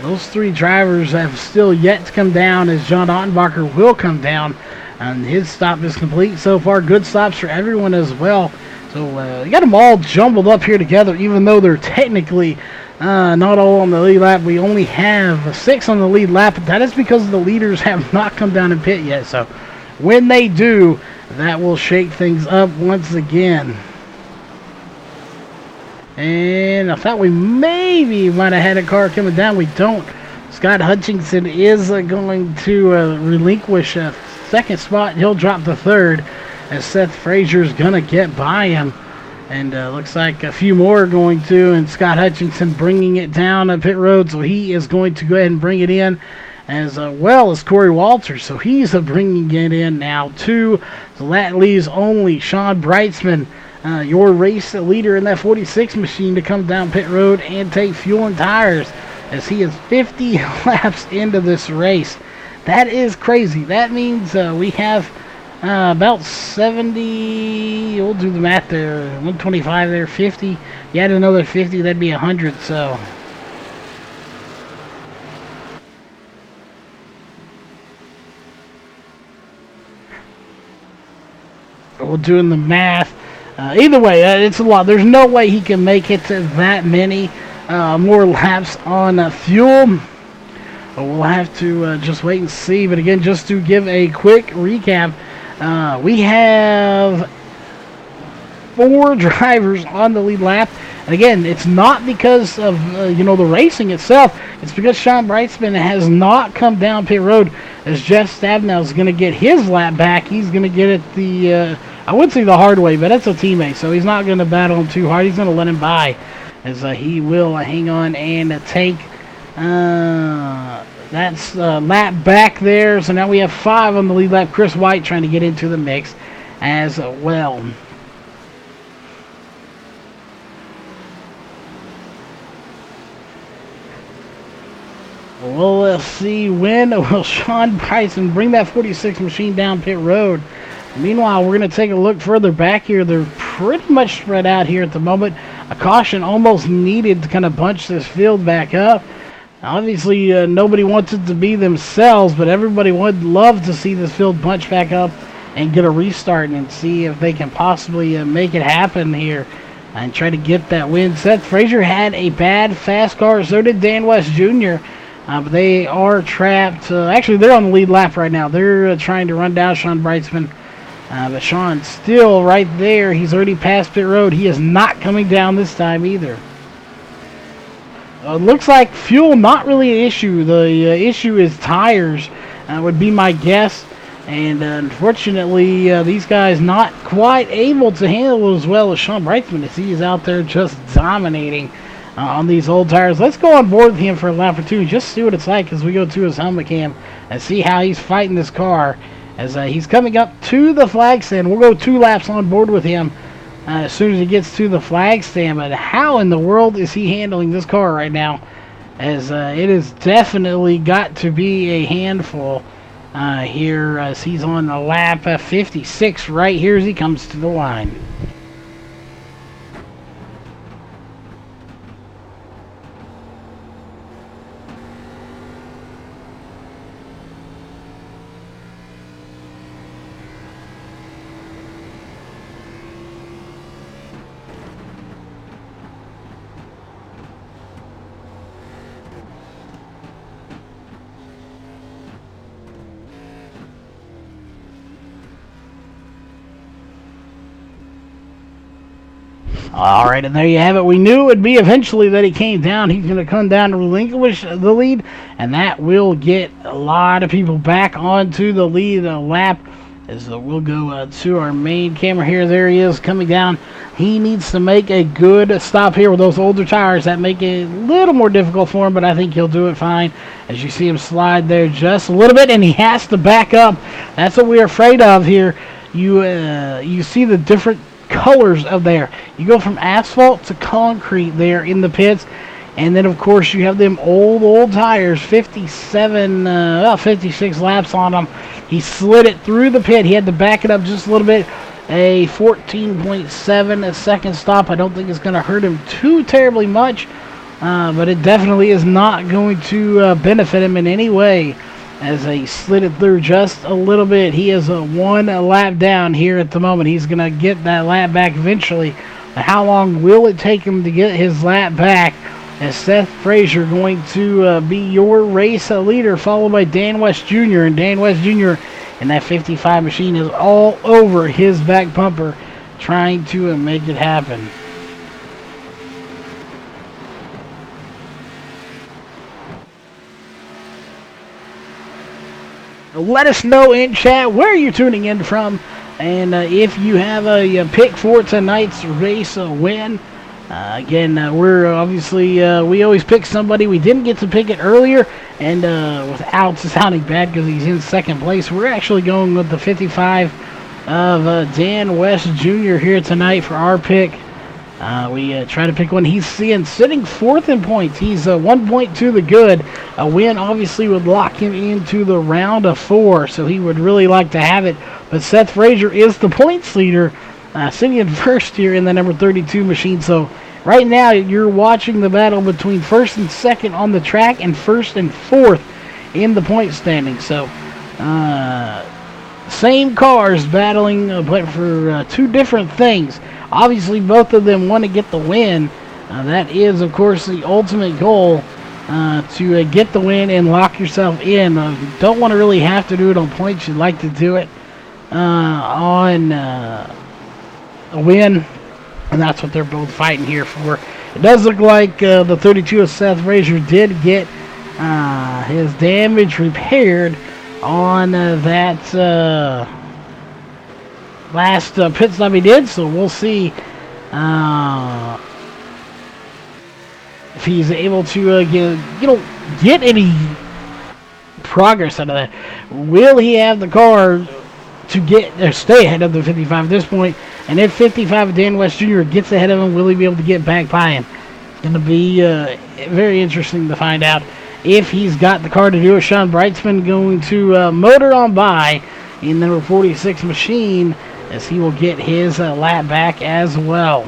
Those three drivers have still yet to come down, as John Ottenbacher will come down. And his stop is complete so far. Good stops for everyone as well. So you got them all jumbled up here together, even though they're technically not all on the lead lap. We only have 6 on the lead lap, but that is because the leaders have not come down and pit yet. So when they do, that will shake things up once again. And I thought we maybe might have had a car coming down. We don't. Scott Hutchinson is going to relinquish a second spot. He'll drop to 3rd as Seth Frazier's going to get by him. And looks like a few more are going to. And Scott Hutchinson bringing it down on pit road. So he is going to go ahead and bring it in, as well as Corey Walters. So he's bringing it in now too. So that leaves only Sean Brightsman, your race leader in that 46 machine, to come down pit road and take fuel and tires, as he is 50 laps into this race. That is crazy. That means we have about 70, we'll do the math there, 125 there, 50. You add another 50, that'd be 100, so. We're doing the math. Either way, it's a lot. There's no way he can make it to that many more laps on fuel. We'll have to just wait and see. But again, just to give a quick recap, we have 4 drivers on the lead lap. And again, it's not because of the racing itself. It's because Sean Brightsman has not come down pit road, as Jeff Stabnow is going to get his lap back. He's going to get it I would say the hard way, but it's a teammate, so he's not going to battle him too hard. He's going to let him by, as he will hang on and take that's lap back there. So now we have 5 on the lead lap. Chris White trying to get into the mix as well. Well, let's see, when will Sean Bryson bring that 46 machine down pit road? Meanwhile, we're going to take a look further back here. They're pretty much spread out here at the moment. A caution almost needed to kind of bunch this field back up. Obviously, nobody wants it to be themselves, but everybody would love to see this field bunch back up and get a restart and see if they can possibly make it happen here and try to get that win. Seth Frazier had a bad fast car, so did Dan West Jr., but they are trapped. Actually, they're on the lead lap right now. They're trying to run down Sean Brightsman. But Sean's still right there. He's already passed pit road. He is not coming down this time either. Looks like fuel not really an issue. The issue is tires, would be my guess. And unfortunately, these guys not quite able to handle it as well as Sean Brightsman, as he is out there just dominating on these old tires. Let's go on board with him for a lap or two, just see what it's like as we go to his helmet cam and see how he's fighting this car as he's coming up to the flag stand. We'll go 2 laps on board with him as soon as he gets to the flag stand. But how in the world is he handling this car right now, as it has definitely got to be a handful here as he's on the lap 56 right here as he comes to the line. All right, and there you have it. We knew it would be eventually that he came down. He's going to come down to relinquish the lead, and that will get a lot of people back onto the lead lap. As we'll go to our main camera here. There he is coming down. He needs to make a good stop here with those older tires. That make it a little more difficult for him, but I think he'll do it fine. As you see him slide there just a little bit, and he has to back up. That's what we're afraid of here. You see the different colors of there. You go from asphalt to concrete there in the pits, and then of course you have them old tires, 56 laps on them. He slid it through the pit. He had to back it up just a little bit. A 14.7 second stop. I don't think it's going to hurt him too terribly much, but it definitely is not going to benefit him in any way, as he slid it through just a little bit. He is 1 lap down here at the moment. He's going to get that lap back eventually. How long will it take him to get his lap back? As Seth Frazier going to be your race leader, followed by Dan West Jr. And Dan West Jr. in that 55 machine is all over his back bumper, trying to make it happen. Let us know in chat where you're tuning in from, and if you have a pick for tonight's race win. Again, we're obviously, we always pick somebody. We didn't get to pick it earlier, and without sounding bad because he's in second place, we're actually going with the 55 of Dan West Jr. here tonight for our pick. We try to pick one. He's sitting 4th in points. He's 1 point to the good. A win obviously would lock him into the round of 4, so he would really like to have it. But Seth Frazier is the points leader, sitting in first here in the number 32 machine. So right now you're watching the battle between 1st and 2nd on the track and 1st and 4th in the point standing. So same cars battling, but for 2 different things. Obviously, both of them want to get the win. That is, of course, the ultimate goal, to get the win and lock yourself in. Don't want to really have to do it on points. You'd like to do it on a win. and that's what they're both fighting here for. It does look like the 32 of Seth Frazier did get his damage repaired on that last pit stop he did, so we'll see if he's able to get any progress out of that. Will he have the car to get or stay ahead of the 55 at this point? And if 55 Dan West Jr. gets ahead of him, will he be able to get back by him? It's going to be very interesting to find out if he's got the car to do it. Sean Brightsman going to motor on by in number 46 machine as he will get his lap back as well.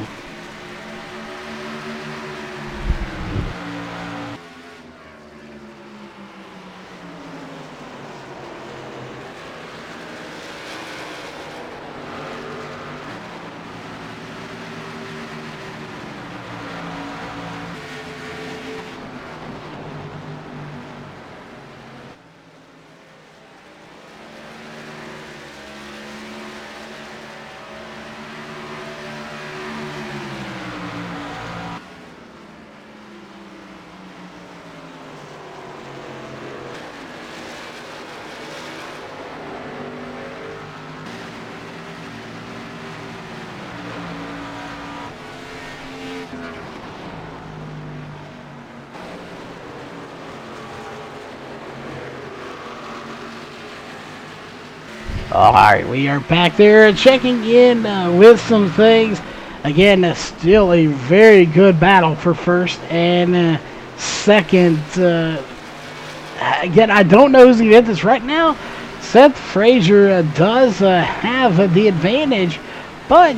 Alright, we are back there checking in with some things. Again, still a very good battle for first and second. Again, I don't know who's going to get this right now. Seth Frazier does have the advantage, but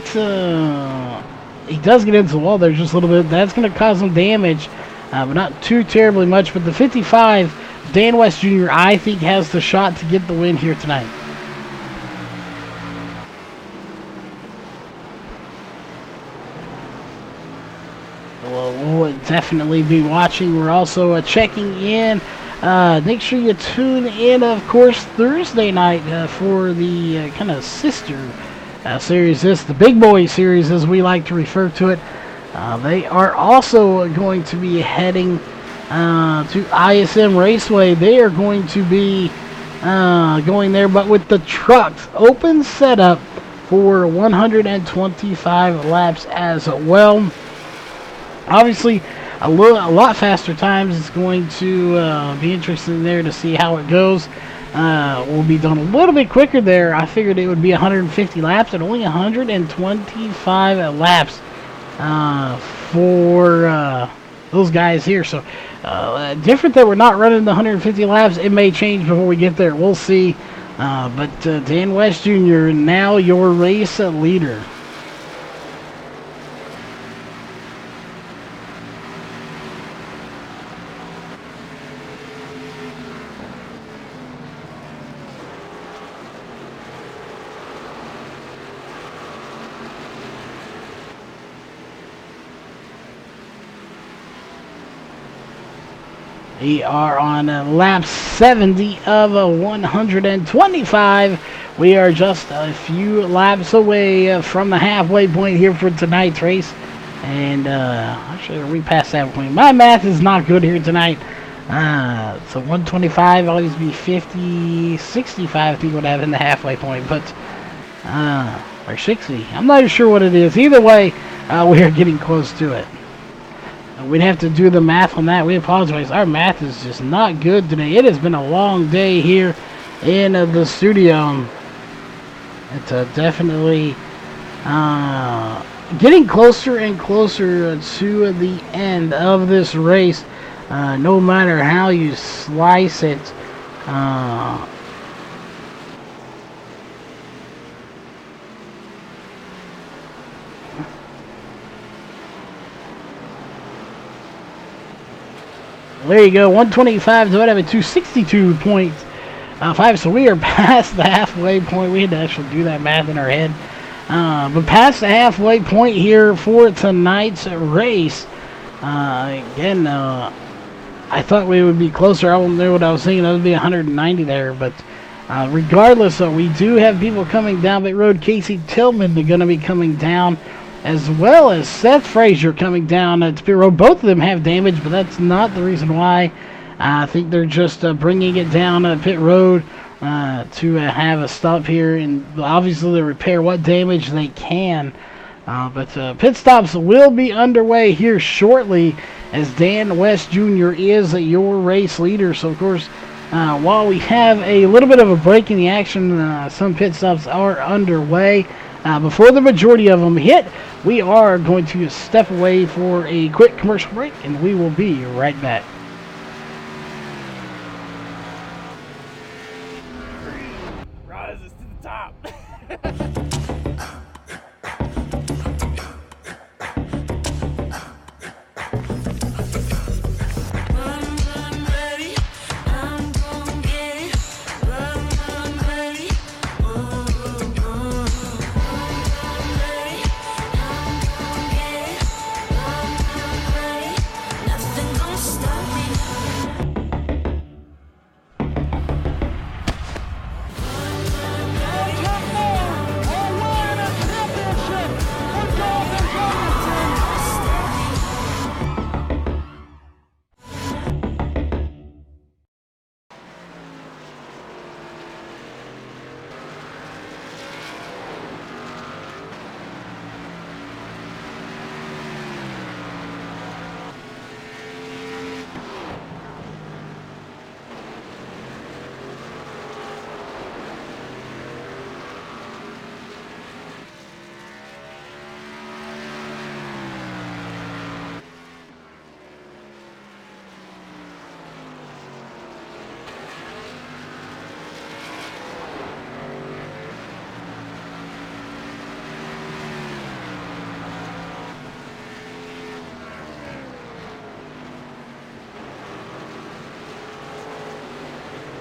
he does get into the wall there just a little bit. That's going to cause some damage, but not too terribly much. But the 55, Dan West Jr., I think has the shot to get the win here tonight. We'll definitely be watching. We're also checking in. Make sure you tune in, of course, Thursday night for the kind of sister series. This, the Big Boy series, as we like to refer to it. They are also going to be heading to ISM Raceway. They are going to be going there, but with the trucks. Open setup for 125 laps as well. Obviously, a lot faster times. It's going to be interesting there to see how it goes. Will be done a little bit quicker there. I figured it would be 150 laps, and only 125 laps for those guys here. So, different that we're not running the 150 laps. It may change before we get there. We'll see. But Dan West Jr., now your race leader. We are on lap 70 of 125. We are just a few laps away from the halfway point here for tonight's race. And actually, we passed that point. My math is not good here tonight. So 125, always be 50, 65, I think would have in the halfway point. But, or 60. I'm not sure what it is. Either way, we are getting close to it. We'd have to do the math on that. We apologize. Our math is just not good today. It has been a long day here in the studio. It's definitely getting closer and closer to the end of this race. No matter how you slice it. There you go, 125 divided by 262.5. So we are past the halfway point. We had to actually do that math in our head. But past the halfway point here for tonight's race. Again, I thought we would be closer. I don't know what I was thinking. That would be 190 there. But regardless, we do have people coming down the road. Casey Tillman is going to be coming down as well as Seth Frazier coming down to pit road. Both of them have damage, but that's not the reason why. I think they're just bringing it down pit road to have a stop here, and obviously they repair what damage they can. But pit stops will be underway here shortly, as Dan West Jr. is your race leader. So, of course, while we have a little bit of a break in the action, some pit stops are underway. Before the majority of them hit, we are going to step away for a quick commercial break, and we will be right back. Rises to the top.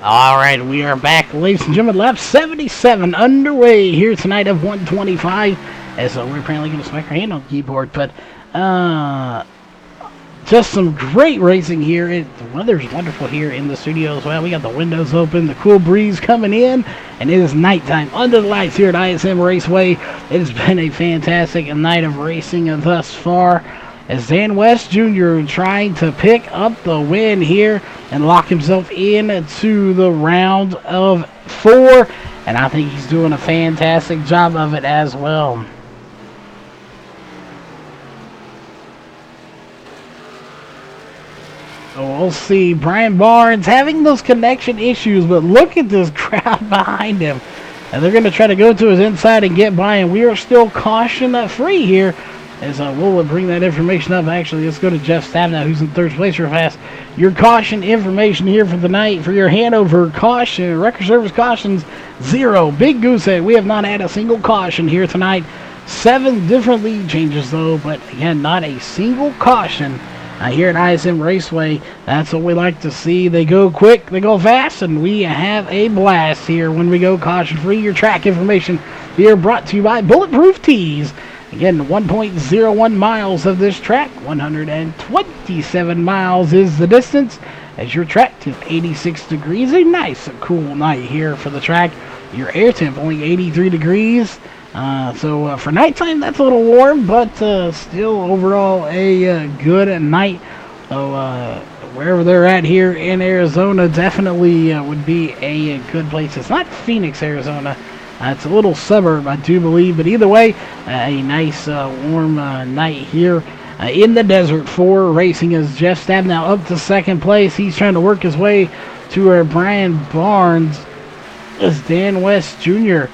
All right, we are back, ladies and gentlemen. Lap 77 underway here tonight of 125. As we're apparently going to smack our hand on the keyboard, but just some great racing here. The weather's wonderful here in the studio as well. We got the windows open, the cool breeze coming in, and it is nighttime under the lights here at ISM Raceway. It has been a fantastic night of racing thus far, as Dan West Jr. trying to pick up the win here and lock himself into the round of 4, and I think he's doing a fantastic job of it as well. So we'll see Brian Barnes having those connection issues, but look at this crowd behind him. And they're going to try to go to his inside and get by, and we are still caution free here. As we'll bring that information up. Actually, let's go to Jeff Stabnow, who's in third place real fast. Your caution information here for the night for your Hanover caution. Record service cautions, 0. Big Goose Egg, we have not had a single caution here tonight. 7 different lead changes, though, but again, not a single caution here at ISM Raceway. That's what we like to see. They go quick, they go fast, and we have a blast here when we go caution-free. Your track information here brought to you by Bulletproof Tees. Again, 1.01 miles of this track, 127 miles is the distance, as your track is 86 degrees. A nice, cool night here for the track. Your air temp only 83 degrees. So for nighttime, that's a little warm, but still overall a good night. So wherever they're at here in Arizona, definitely would be a good place. It's not Phoenix, Arizona. It's a little suburb, I do believe, but either way, a nice warm night here in the desert for racing, as Jeff Stabnow up to second place. He's trying to work his way to where Brian Barnes, as Dan West Jr.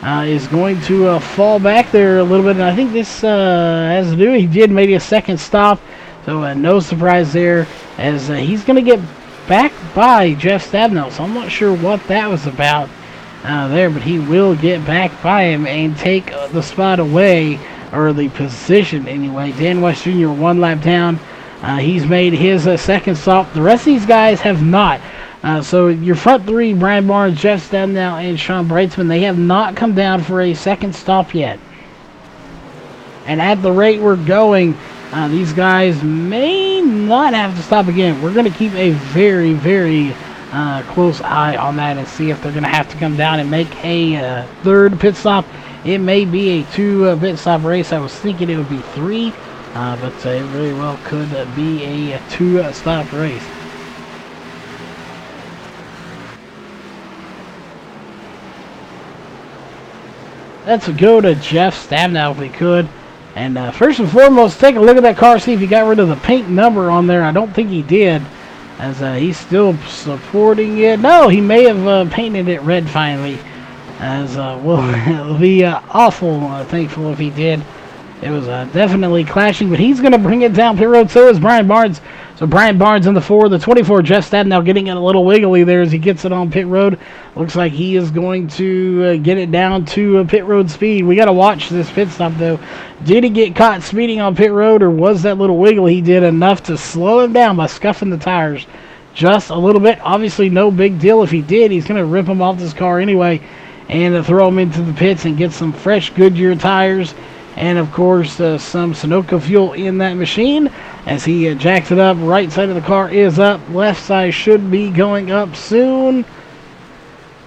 Is going to fall back there a little bit, and I think this has to do, he did maybe a second stop, so no surprise there, as he's going to get back by Jeff Stabnow, so I'm not sure what that was about there, but he will get back by him and take the spot away, or the position anyway. Dan West Jr. 1 lap down. He's made his second stop. The rest of these guys have not. So your front 3, Brian Barnes, Jeff Stabnow, and Sean Brightsman, they have not come down for a second stop yet. And at the rate we're going, these guys may not have to stop again. We're going to keep a very, very close eye on that and see if they're going to have to come down and make a third pit stop it may be a 2 pit stop race. I was thinking it would be 3, but it very well could be a 2 stop race. Let's go to Jeff Stabnow if we could. And first and foremost, take a look at that car, see if he got rid of the pink number on there. I don't think he did, as he's still supporting it. No, he may have painted it red finally, as it'll be awful thankful if he did. It was definitely clashing, but he's going to bring it down pit road. So is Brian Barnes. So Brian Barnes in the 4, the 24, Jeff Stabnow getting it a little wiggly there as he gets it on pit road. Looks like he is going to get it down to pit road speed. We got to watch this pit stop, though. Did he get caught speeding on pit road, or was that little wiggle he did enough to slow him down by scuffing the tires just a little bbit? Obviously, no big deal if he did. He's going to rip him off this car anyway and throw him into the pits and get some fresh Goodyear tires. And, of course, some Sunoco fuel in that machine as he jacks it up. Right side of the car is up. Left side should be going up soon.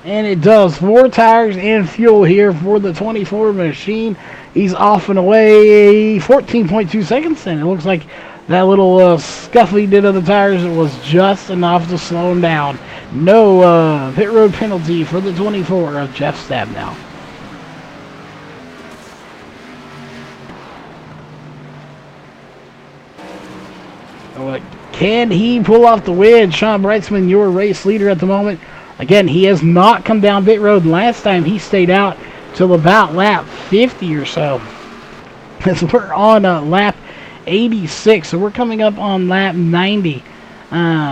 And it does. 4 tires and fuel here for the 24 machine. He's off and away 14.2 seconds. And it looks like that little scuff he did of the tires was just enough to slow him down. No pit road penalty for the 24 of Jeff Stabnow. Can he pull off the win? Sean Brightsman, your race leader at the moment. Again, he has not come down pit road. Last time he stayed out till about lap 50 or so. As we're on lap 86, so we're coming up on lap 90.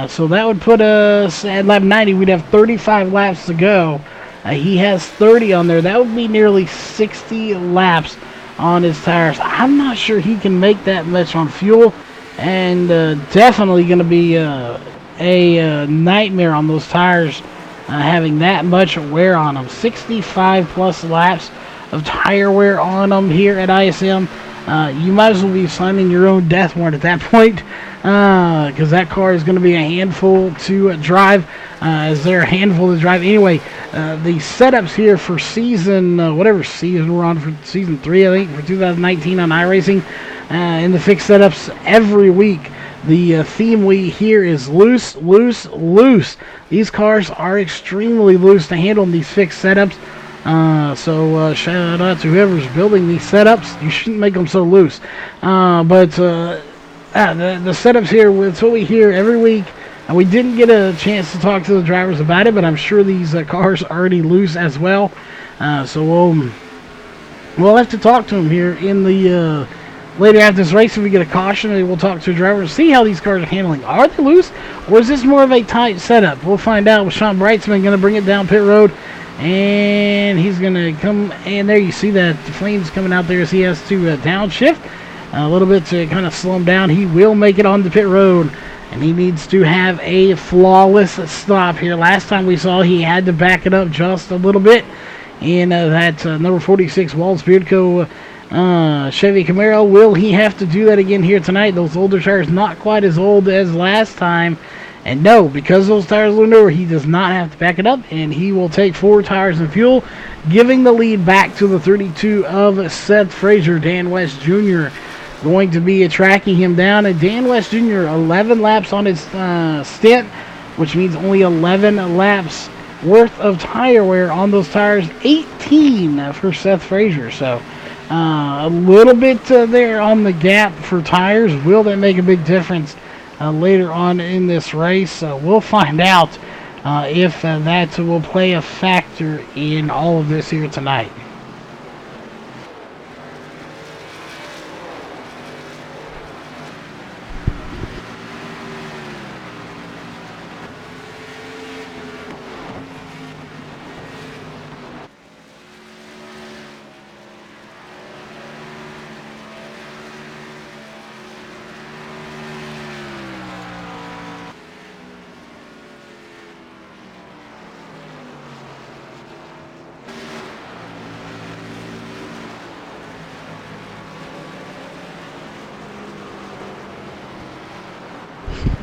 So that would put us at lap 90. We'd have 35 laps to go. He has 30 on there. That would be nearly 60 laps on his tires. I'm not sure he can make that much on fuel. And definitely going to be a nightmare on those tires, having that much wear on them. 65 plus laps of tire wear on them here at ISM. You might as well be signing your own death warrant at that point, because that car is going to be a handful to drive. As they're a handful to drive anyway. The setups here for season, whatever season we're on, for season 3, I think, for 2019 on iRacing, in the fixed setups every week. The theme we hear is loose, loose, loose. These cars are extremely loose to handle in these fixed setups. So shout out to whoever's building these setups. You shouldn't make them so loose. But the setups here, it's what we hear every week. And we didn't get a chance to talk to the drivers about it, but I'm sure these cars are already loose as well. So we'll have to talk to them here in the later after this race. If we get a caution, we'll talk to the drivers, see how these cars are handling. Are they loose, or is this more of a tight setup? We'll find out with Sean Brightsman going to bring it down pit road. And he's going to come, and there you see that the flames coming out there as he has to downshift a little bit to kind of slow him down. He will make it on the pit road, and he needs to have a flawless stop here. Last time we saw he had to back it up just a little bit in that number 46 Walls Beardco Chevy Camaro. Will he have to do that again here tonight? Those older tires not quite as old as last time. And no, because those tires are newer, he does not have to back it up, and he will take 4 tires and fuel, giving the lead back to the 32 of Seth Frazier. Dan West Jr. going to be tracking him down, and Dan West Jr. 11 laps on his stint, which means only 11 laps worth of tire wear on those tires. 18 for Seth Frazier, so a little bit there on the gap for tires. Will that make a big difference later on in this race? We'll find out if that will play a factor in all of this here tonight.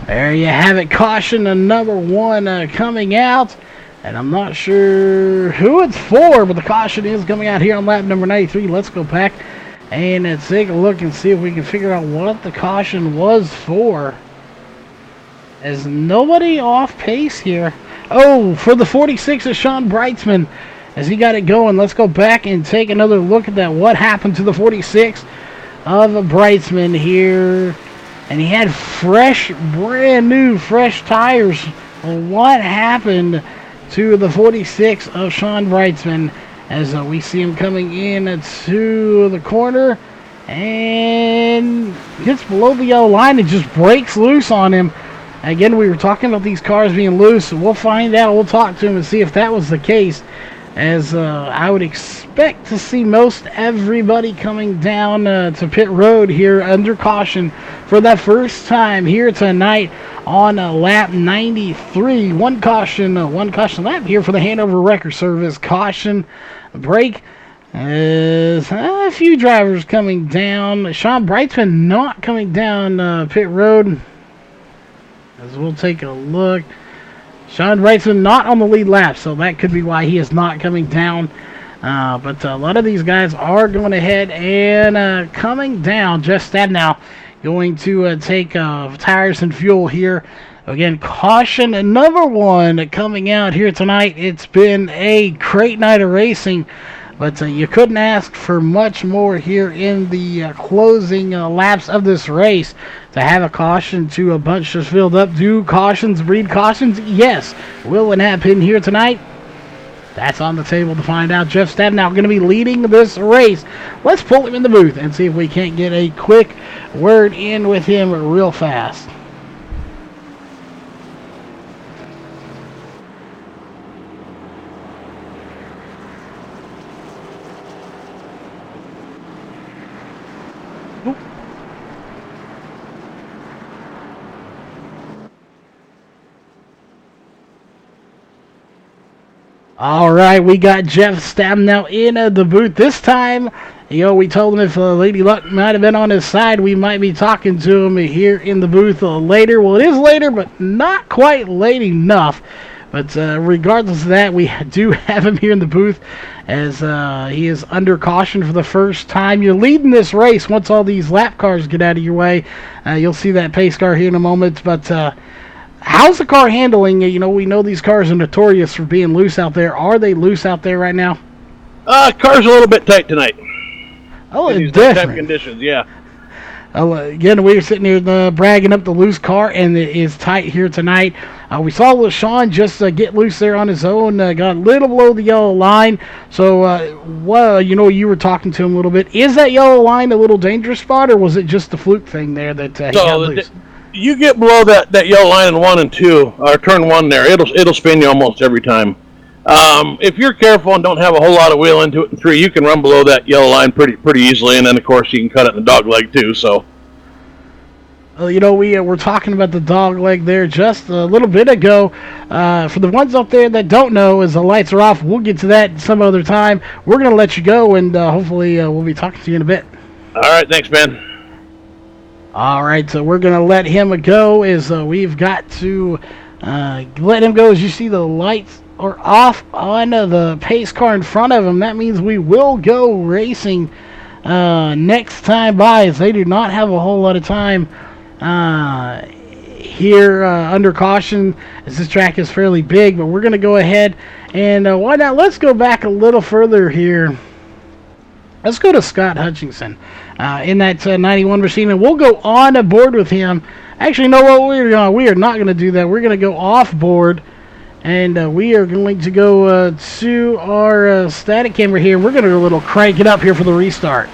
There you have it. Caution number 1 coming out And I'm not sure who it's for, but the caution is coming out here on lap number 93. Let's go back and take a look and see if we can figure out what the caution was for. As nobody off pace here. Oh, for the 46 of Sean Brightsman, as he got it going. Let's go back and take another look at that. What happened to the 46 of Brightsman here? And he had fresh, brand new, fresh tires. What happened to the 46 of Sean Brightsman as we see him coming in to the corner and gets below the yellow line and just breaks loose on him. Again, we were talking about these cars being loose. So we'll find out. We'll talk to him and see if that was the case, as I would expect to see most everybody coming down to pit road here under caution for the first time here tonight on lap 93. One caution lap here for the Hanover Wrecker Service. Caution break as a few drivers coming down. Sean Brightsman not coming down pit road, as we'll take a look. Sean Brightsman not on the lead lap, so that could be why he is not coming down. But a lot of these guys are going ahead and coming down. Jeff Stabnow going to take tires and fuel here. Again, caution number one coming out here tonight. It's been a great night of racing, but you couldn't ask for much more here in the closing laps of this race. To have a caution to a bunch just filled up. Do cautions breed cautions? Yes. Will it happen here tonight? That's on the table to find out. Jeff Stabnow going to be leading this race. Let's pull him in the booth and see if we can't get a quick word in with him real fast. All right, we got Jeff Stabnow in the booth. This time, we told him if Lady Luck might have been on his side, we might be talking to him here in the booth later. Well, it is later, but not quite late enough. But regardless of that, we do have him here in the booth as he is under caution for the first time. You're leading this race once all these lap cars get out of your way. You'll see that pace car here in a moment, but how's the car handling? We know these cars are notorious for being loose out there. Are they loose out there right now? Car's a little bit tight tonight. Oh, it's different. different. Conditions, yeah. Again, we were sitting here bragging up the loose car, and it is tight here tonight. We saw LaShawn just get loose there on his own. Got a little below the yellow line. So, you were talking to him a little bit. Is that yellow line a little dangerous spot, or was it just the fluke thing there that he got loose? You get below that yellow line in 1 and 2, or turn 1 there, it'll spin you almost every time. If you're careful and don't have a whole lot of wheel into it in 3, you can run below that yellow line pretty easily, and then of course you can cut it in the dog leg too. So, we were talking about the dog leg there just a little bit ago. For the ones out there that don't know, as the lights are off, we'll get to that some other time. We're gonna let you go, and hopefully we'll be talking to you in a bit. All right, thanks, man. All right, so we're going to let him go as we've got to let him go. As you see, the lights are off on the pace car in front of him. That means we will go racing next time by, as they do not have a whole lot of time here under caution, as this track is fairly big. But we're going to go ahead and why not? Let's go back a little further here. Let's go to Scott Hutchinson in that 91 machine, and we'll go on board with him. Actually, you know what? We are not going to do that. We're going to go off board, and we are going to go to our static camera here. We're going to go a little crank it up here for the restart.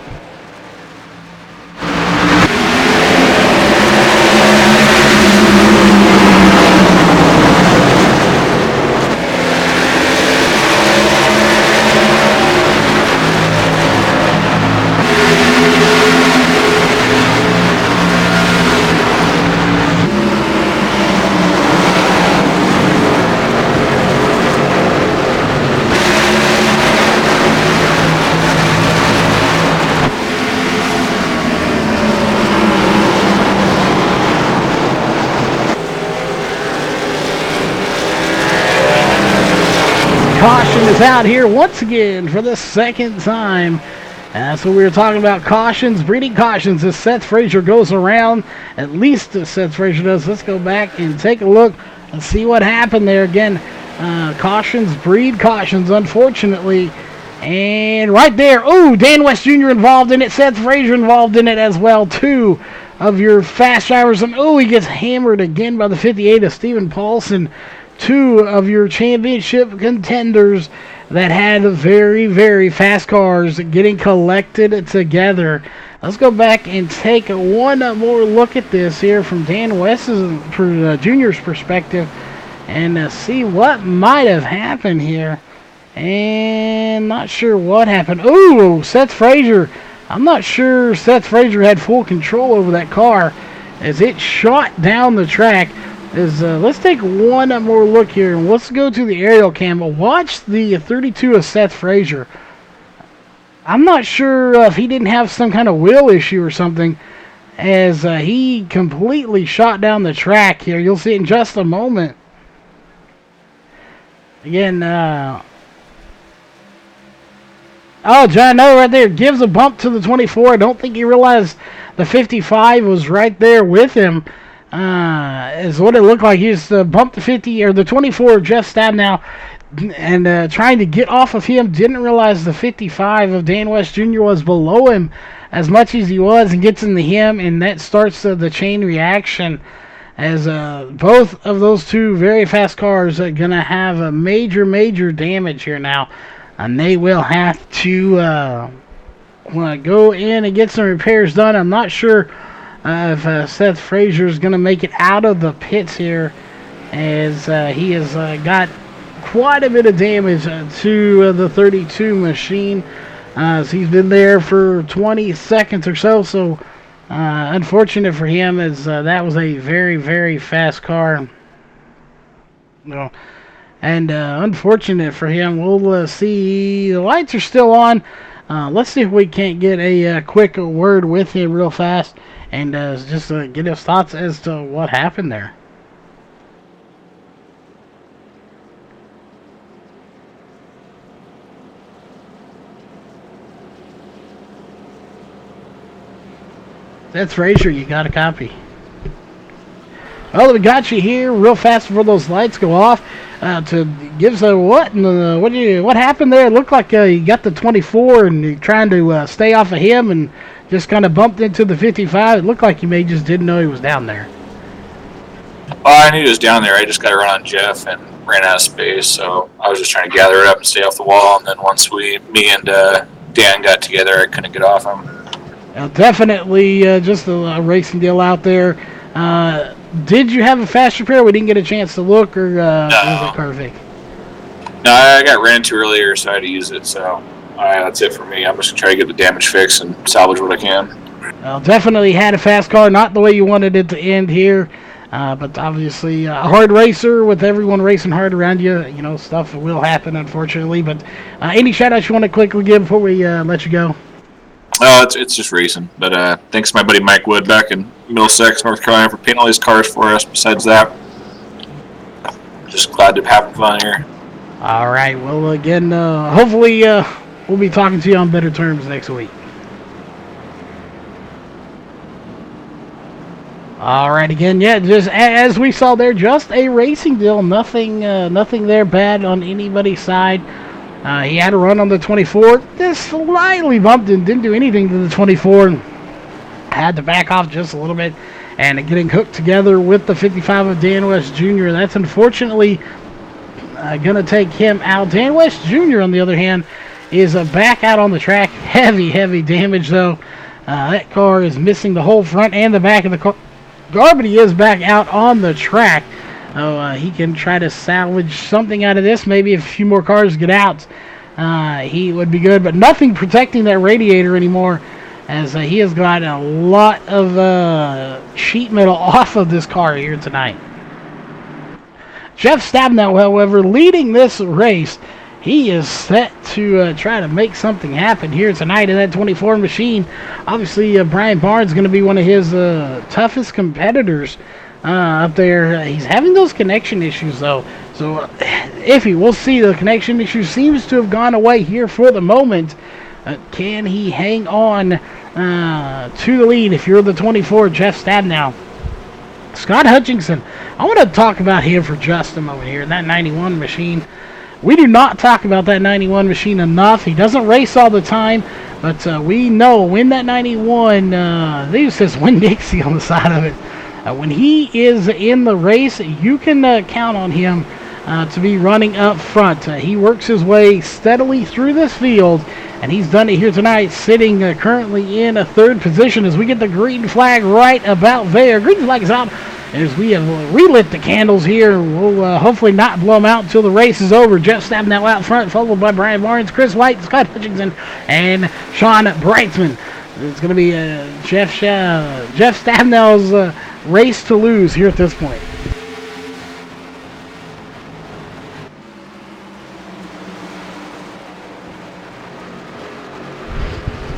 caution is out here once again for the second time. That's what we were talking about, cautions, breeding cautions, as Seth Frazier goes around. At least Seth Frazier does. Let's go back and take a look and see what happened there. Again, cautions, breed cautions, unfortunately. And right there, ooh, Dan West Jr. involved in it, Seth Frazier involved in it as well. Two of your fast drivers, and ooh, he gets hammered again by the 58 of Stephen Paulson. Two of your championship contenders that had very, very fast cars getting collected together. Let's go back and take one more look at this here from Dan West's Jr.'s perspective and see what might have happened here. And not sure what happened. Ooh, Seth Frazier. I'm not sure Seth Frazier had full control over that car as it shot down the track. Let's take one more look here, and let's go to the aerial cam. Watch the 32 of Seth Frazier. I'm not sure if he didn't have some kind of wheel issue or something, as he completely shot down the track here. You'll see it in just a moment. Again, oh, John O right there gives a bump to the 24. I don't think he realized the 55 was right there with him. Is what it looked like. He just bumped the 50 or the 24 Jeff Stabnow and trying to get off of him. Didn't realize the 55 of Dan West Jr. was below him as much as he was, and gets into him, and that starts the chain reaction. As both of those two very fast cars are gonna have a major damage here now, and they will have to go in and get some repairs done. I'm not sure if Seth Frazier is going to make it out of the pits here, as he has got quite a bit of damage to the 32 machine, as he's been there for 20 seconds or so. So unfortunate for him, as that was a very fast car. No. And unfortunate for him. We'll see. The lights are still on. Let's see if we can't get a quick word with him real fast, and just get his thoughts as to what happened there. That's Frazier, you got a copy. Well, we got you here real fast before those lights go off. To give us a what happened there? It looked like you got the 24 and you're trying to stay off of him and just kind of bumped into the 55. It looked like you may just didn't know he was down there. Oh, I knew he was down there. I just got to run on Jeff and ran out of space, so I was just trying to gather it up and stay off the wall. And then once me and Dan got together, I couldn't get off him. Definitely just a racing deal out there. Did you have a fast repair? We didn't get a chance to look, or was it perfect? No, I got ran into earlier, so I had to use it. So that's it for me. I'm just going to try to get the damage fixed and salvage what I can. Well, definitely had a fast car, not the way you wanted it to end here. But obviously a hard racer with everyone racing hard around you. You know, stuff will happen, unfortunately. But any shout-outs you want to quickly give before we let you go? It's just racing. But thanks to my buddy Mike Wood back in Middlesex, North Carolina, for painting all these cars for us. Besides that, just glad to have fun here. All right. Well, again, hopefully we'll be talking to you on better terms next week. All right. Again, yeah, just as we saw there, just a racing deal. Nothing there bad on anybody's side. He had a run on the 24. Just slightly bumped and didn't do anything to the 24. Had to back off just a little bit. And getting hooked together with the 55 of Dan West Jr. That's unfortunately going to take him out. Dan West Jr., on the other hand, is back out on the track. Heavy damage, though. That car is missing the whole front and the back of the car. But he is back out on the track. He can try to salvage something out of this. Maybe if a few more cars get out, he would be good. But nothing protecting that radiator anymore, as he has got a lot of sheet metal off of this car here tonight. Jeff Stabnow, however, leading this race. He is set to try to make something happen here tonight in that 24 machine. Obviously, Brian Barnes is going to be one of his toughest competitors up there. He's having those connection issues, though. So, iffy. We'll see. The connection issue seems to have gone away here for the moment. Can he hang on to the lead if you're the 24, Jeff Stabnow? Scott Hutchinson, I want to talk about him for just a moment here. That 91 machine. We do not talk about that 91 machine enough. He doesn't race all the time, but we know when that 91, they use this Winn-Dixie on the side of it. When he is in the race, you can count on him to be running up front. He works his way steadily through this field, and he's done it here tonight, sitting currently in a third position as we get the green flag right about there. Green flag is out as we have relit the candles here. We'll hopefully not blow them out until the race is over. Jeff Stabnow out front, followed by Brian Barnes, Chris White, Scott Hutchinson, and Sean Brightsman. It's going to be Jeff Stabnow's race to lose here at this point.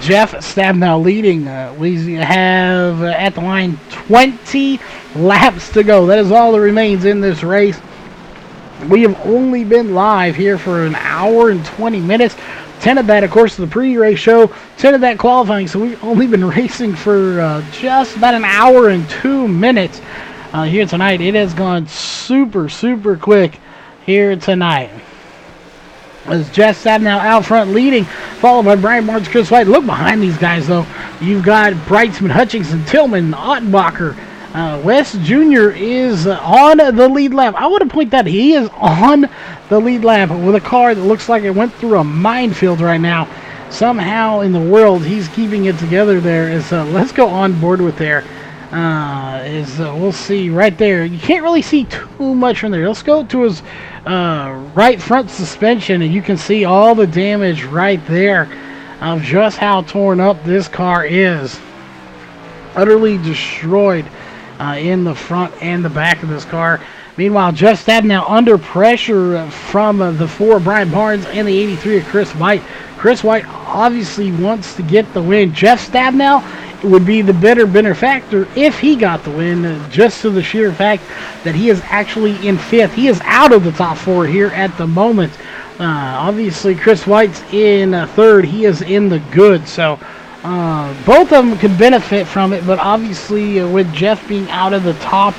Jeff Stabnow leading. We have at the line 20 laps to go. That is all that remains in this race. We have only been live here for an hour and 20 minutes. 10 of that, of course, the pre-race show. 10 of that qualifying. So we've only been racing for just about an hour and 2 minutes here tonight. It has gone super, super quick here tonight. As Jeff Stabnow out front leading, followed by Brian Barnes, Chris White. Look behind these guys, though. You've got Brightsman, Hutchinson, Tillman, Ottenbacher. West Jr. is on the lead lap. I want to point that he is on the lead lap with a car that looks like it went through a minefield right now. Somehow in the world, he's keeping it together there. Let's go on board with there. We'll see right there. You can't really see too much from there. Let's go to his right front suspension, and you can see all the damage right there of just how torn up this car is. Utterly destroyed in the front and the back of this car. Meanwhile, Jeff Stabnow under pressure from the 4 Brian Barnes and the 83 of Chris White. Chris White obviously wants to get the win. Jeff Stabnow would be the better benefactor if he got the win, just to the sheer fact that he is actually in 5th. He is out of the top 4 here at the moment. Obviously, Chris White's in 3rd. He is in the good, so both of them could benefit from it, but obviously with Jeff being out of the top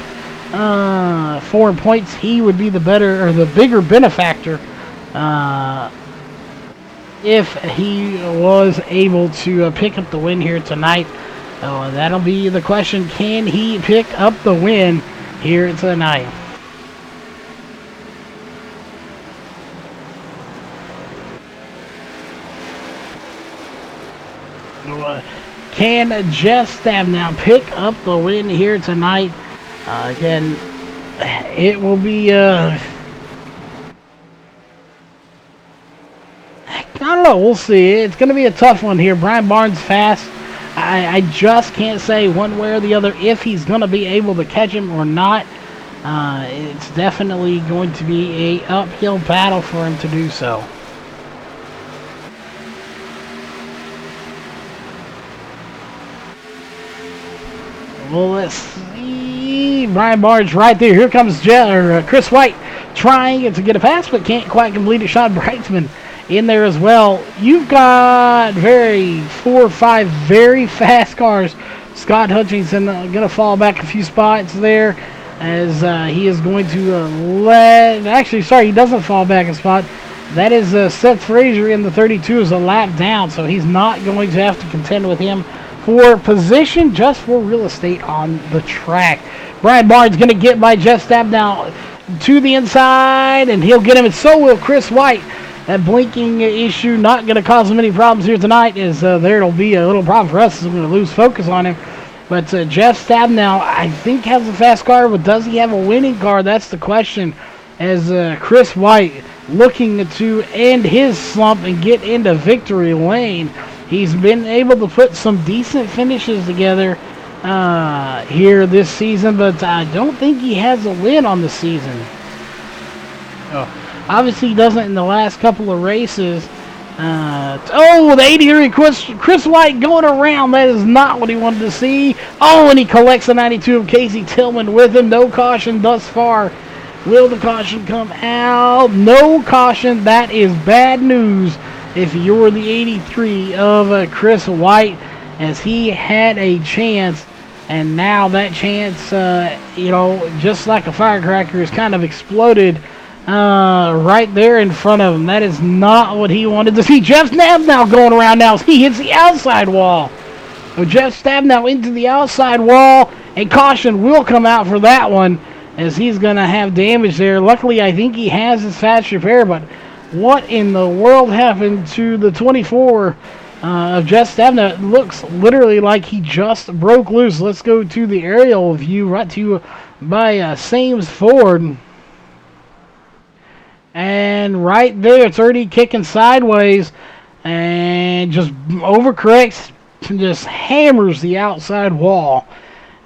4 points, he would be the better or the bigger benefactor if he was able to pick up the win here tonight. That'll be the question. Can he pick up the win here tonight? Can Jeff Stabnow pick up the win here tonight? Again, it will be I don't know. We'll see. It's going to be a tough one here. Brian Barnes fast. I just can't say one way or the other if he's going to be able to catch him or not. It's definitely going to be a uphill battle for him to do so. Well, let's see. Brian Barnes right there. Here comes Chris White trying to get a pass, but can't quite complete it. Sean Brightsman in there as well. You've got 4 or 5 very fast cars. Scott Hutchinson going to fall back a few spots there as he is going to he doesn't fall back a spot. That is Seth Frazier in the 32 is a lap down, so he's not going to have to contend with him for position, just for real estate on the track. Brian Barnes going to get by Jeff Stabnow to the inside, and he'll get him, and so will Chris White. That blinking issue not going to cause him any problems here tonight, as there'll be a little problem for us as we're going to lose focus on him. But Jeff Stabnow, I think, has a fast car, but does he have a winning car? That's the question, as Chris White looking to end his slump and get into victory lane. He's been able to put some decent finishes together here this season, but I don't think he has a win on the season. Obviously, he doesn't in the last couple of races, Oh, the 83 Chris White going around. That is not what he wanted to see. Oh, and he collects the 92 of Casey Tillman with him. No caution thus far. Will the caution come out? No caution. That is bad news if you're the 83 of Chris White, as he had a chance, and now that chance, just like a firecracker, is kind of exploded right there in front of him. That is not what he wanted to see. Jeff Stabnow going around now. He hits the outside wall. So Jeff Stabnow into the outside wall, and caution will come out for that one, as he's going to have damage there. Luckily, I think he has his fast repair, but what in the world happened to the 24 of Jeff Stabnow? It looks literally like he just broke loose. Let's go to the aerial view right to you by Sames Ford. And right there, it's already kicking sideways and just overcorrects and just hammers the outside wall,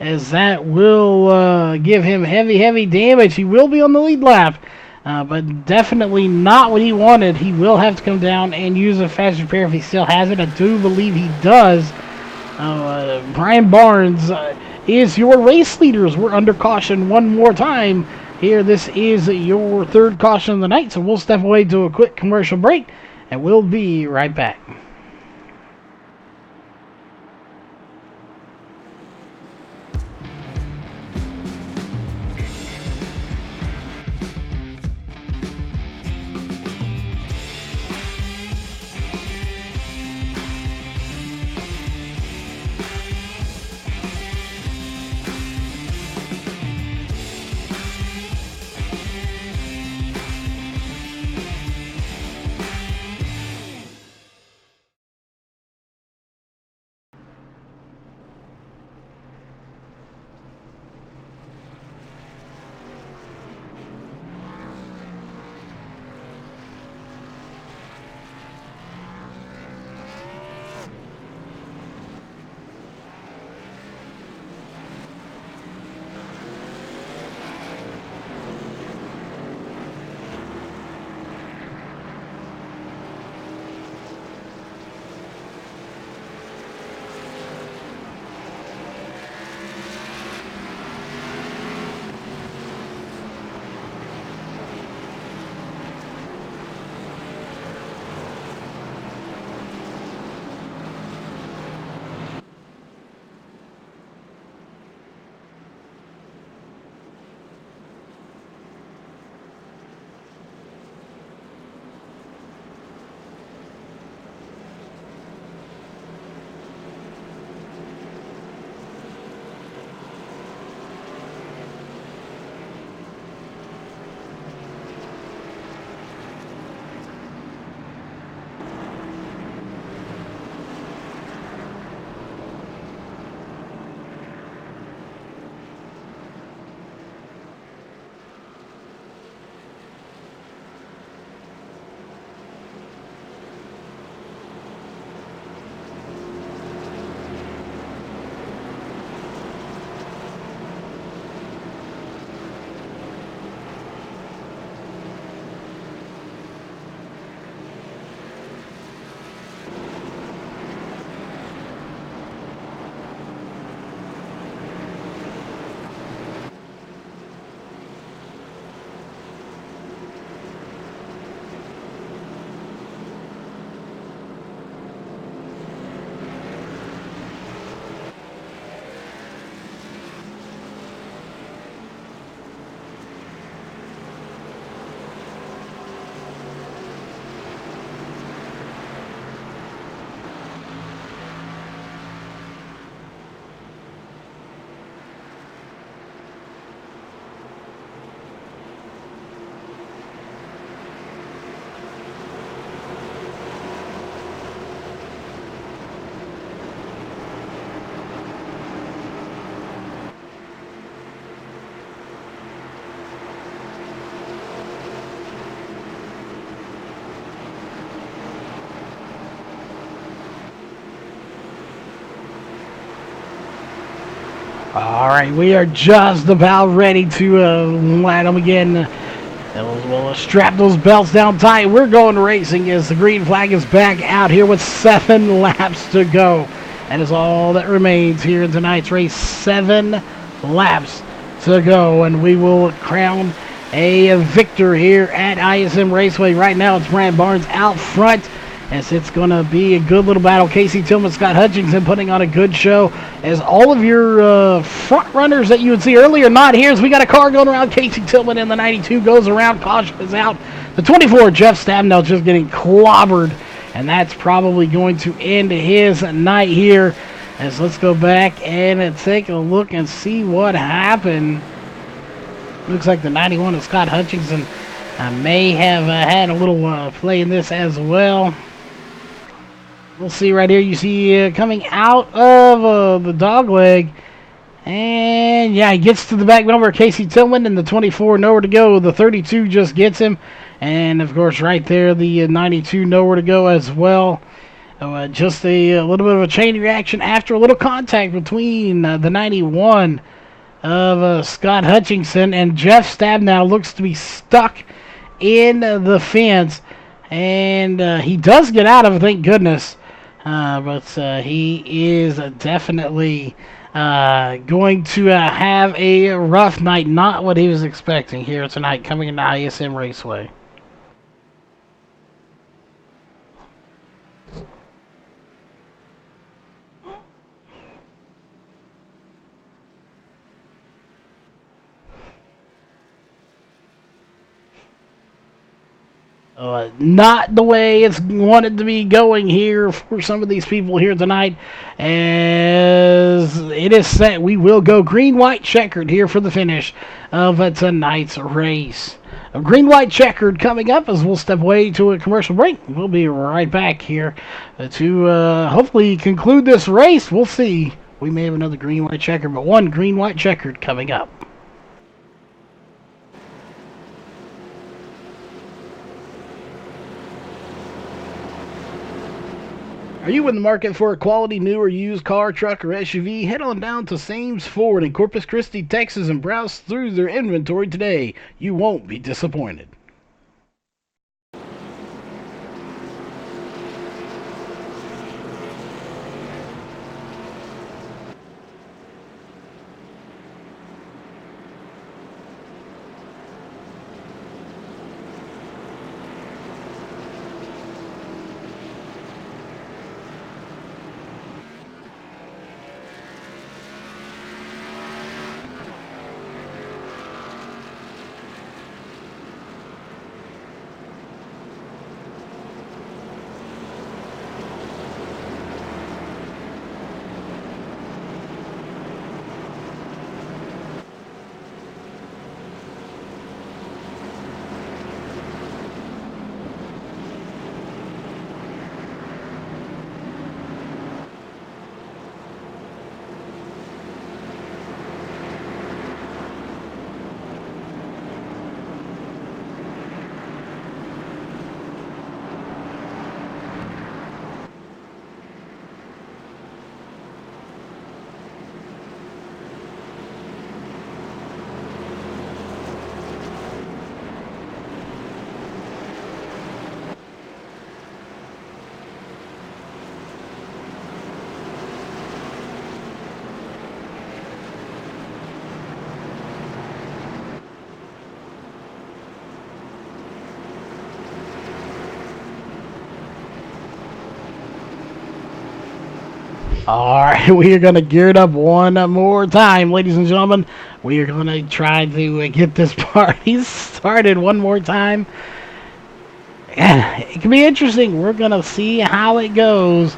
as that will give him heavy damage. He will be on the lead lap, but definitely not what he wanted. He will have to come down and use a fast repair if he still has it. I do believe he does. Brian Barnes is your race leaders. We're under caution one more time here. This is your third caution of the night, so we'll step away to a quick commercial break, and we'll be right back. All right, we are just about ready to let them again. We'll strap those belts down tight. We're going racing as the green flag is back out here with 7 laps to go. That is all that remains here in tonight's race. 7 laps to go, and we will crown a victor here at ISM Raceway. Right now it's Brian Barnes out front, as it's going to be a good little battle. Casey Tillman, Scott Hutchinson putting on a good show, as all of your front runners that you would see earlier not here. As we got a car going around. Casey Tillman in the 92 goes around. Caution is out. The 24, Jeff Stabnell, just getting clobbered, and that's probably going to end his night here. As let's go back and take a look and see what happened. Looks like the 91 of Scott Hutchinson may have had a little play in this as well. We'll see right here. You see coming out of the dog leg. And yeah, he gets to the back number. Casey Tillman and the 24, nowhere to go. The 32 just gets him. And of course, right there, the 92, nowhere to go as well. Just a little bit of a chain reaction after a little contact between the 91 of Scott Hutchinson and Jeff Stabnow. Looks to be stuck in the fence. And he does get out of it, thank goodness. But he is definitely going to have a rough night. Not what he was expecting here tonight coming into ISM Raceway. Not the way it's wanted to be going here for some of these people here tonight. As it is set, we will go green-white checkered here for the finish of tonight's race. Green-white checkered coming up as we'll step away to a commercial break. We'll be right back here to hopefully conclude this race. We'll see. We may have another green-white checkered, but one green-white checkered coming up. Are you in the market for a quality new or used car, truck, or SUV? Head on down to Sames Ford in Corpus Christi, Texas, and browse through their inventory today. You won't be disappointed. Alright, we are going to gear it up one more time, ladies and gentlemen. We are going to try to get this party started one more time. It can be interesting. We're going to see how it goes,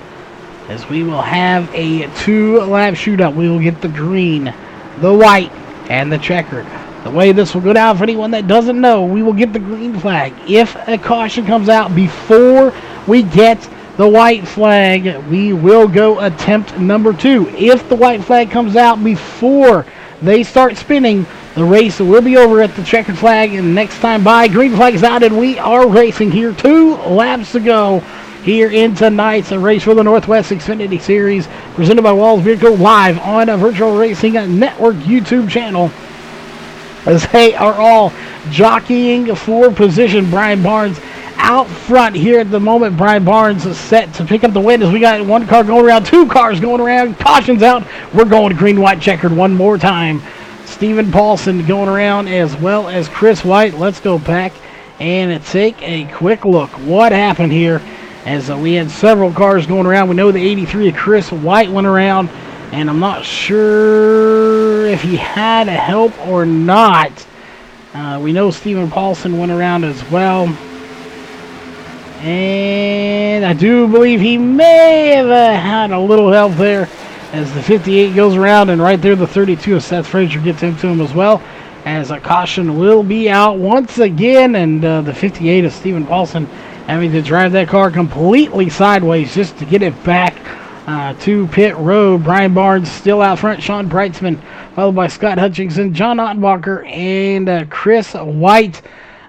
as we will have a 2-lap shootout. We will get the green, the white, and the checkered. The way this will go down, for anyone that doesn't know, we will get the green flag. If a caution comes out before we get the white flag, we will go attempt number 2. If the white flag comes out before they start spinning, the race will be over at the checkered flag, and next time by, green flag is out, and we are racing here. 2 laps to go here in tonight's race for the Northwest Xfinity Series, presented by Walls Vehicle, live on a Virtual Racing Network YouTube channel. as they are all jockeying for position. Brian Barnes out front here at the moment. Brian Barnes is set to pick up the win as we got one car going around, two cars going around. Caution's out. We're going green, white, checkered one more time. Stephen Paulson going around as well as Chris White. Let's go back and take a quick look. What happened here? As we had several cars going around. We know the 83 of Chris White went around, and I'm not sure if he had help or not. We know Stephen Paulson went around as well. And I do believe he may have had a little help there as the 58 goes around, and right there the 32 of Seth Frazier gets into him as well, as a caution will be out once again, and the 58 of Stephen Paulson having to drive that car completely sideways just to get it back to pit road. Brian Barnes still out front. Sean Breitzman, followed by Scott Hutchinson, John Ottenbacher, and Chris White.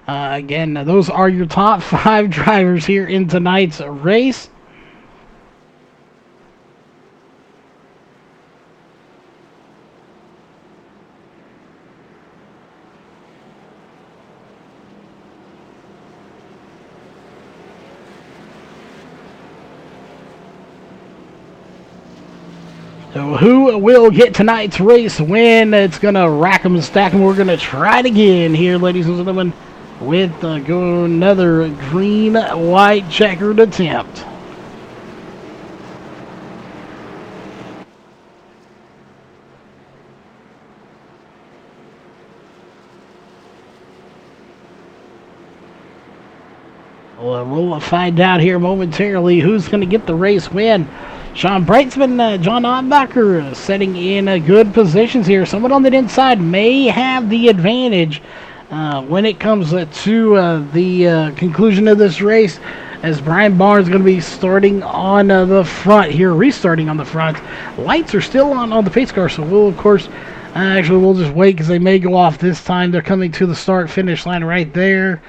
Again, those are your top 5 drivers here in tonight's race. So who will get tonight's race win? It's going to rack 'em and stack 'em. We're going to try it again here, ladies and gentlemen, with another green, white, checkered attempt. Well, we'll find out here momentarily who's going to get the race win. Sean Breitzman, John Ottenbacher setting in good positions here. Someone on the inside may have the advantage when it comes to the conclusion of this race, as Brian Barnes is going to be starting on the front here, restarting on the front. Lights are still on the pace car, so we'll, of course, we'll just wait because they may go off this time. They're coming to the start-finish line right there.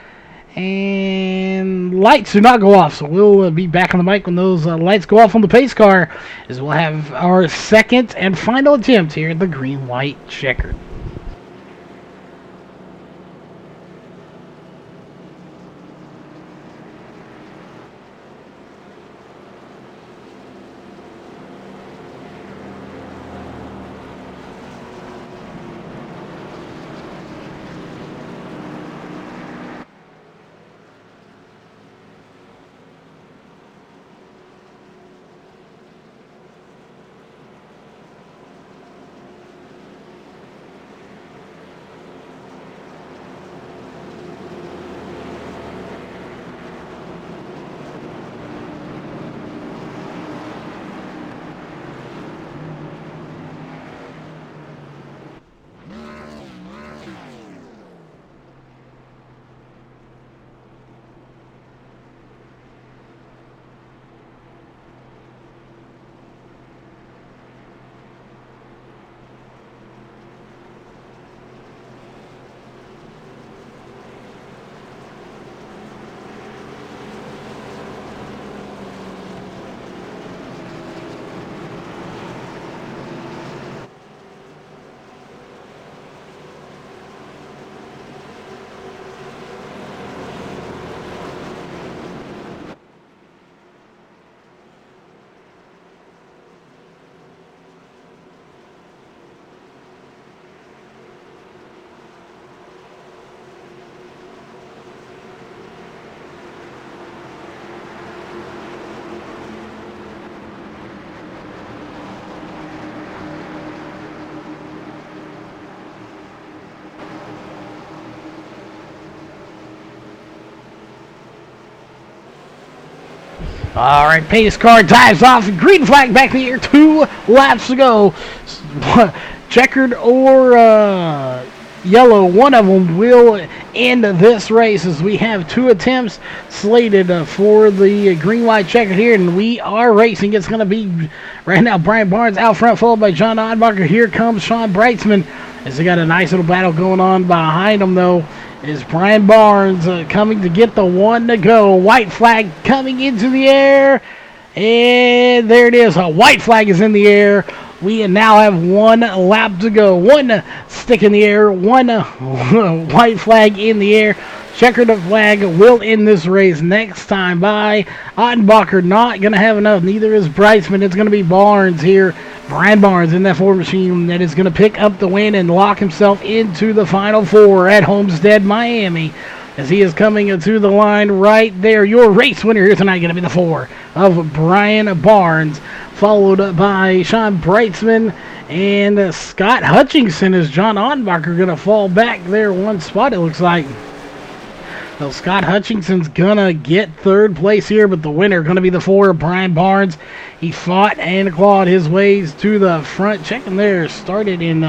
And lights do not go off, so we'll be back on the mic when those lights go off on the pace car, as we'll have our second and final attempt here at the green-white checkered. All right, pace car dives off. Green flag back in the air. 2 laps to go. Checkered or yellow, one of them will end this race, as we have 2 attempts slated for the green-white checkered here, and we are racing. It's going to be right now Brian Barnes out front, followed by John Ottenbacher. Here comes Sean Breitzman, as they got a nice little battle going on behind them, though. Is Brian Barnes coming to get the one to go. White flag coming into the air. And there it is. A white flag is in the air. We now have one lap to go. One stick in the air, one white flag in the air. Checkered flag will end this race next time by. Ottenbacher not going to have enough. Neither is Breitzman. It's going to be Barnes here. Brian Barnes in that Ford machine that is going to pick up the win and lock himself into the Final Four at Homestead, Miami. As he is coming to the line right there. Your race winner here tonight going to be the 4 of Brian Barnes, followed by Sean Breitzman and Scott Hutchinson, as John Ottenbacher going to fall back there one spot, it looks like. So Scott Hutchinson's going to get third place here, but the winner going to be the 4 of Brian Barnes. He fought and clawed his ways to the front. Checking there, started in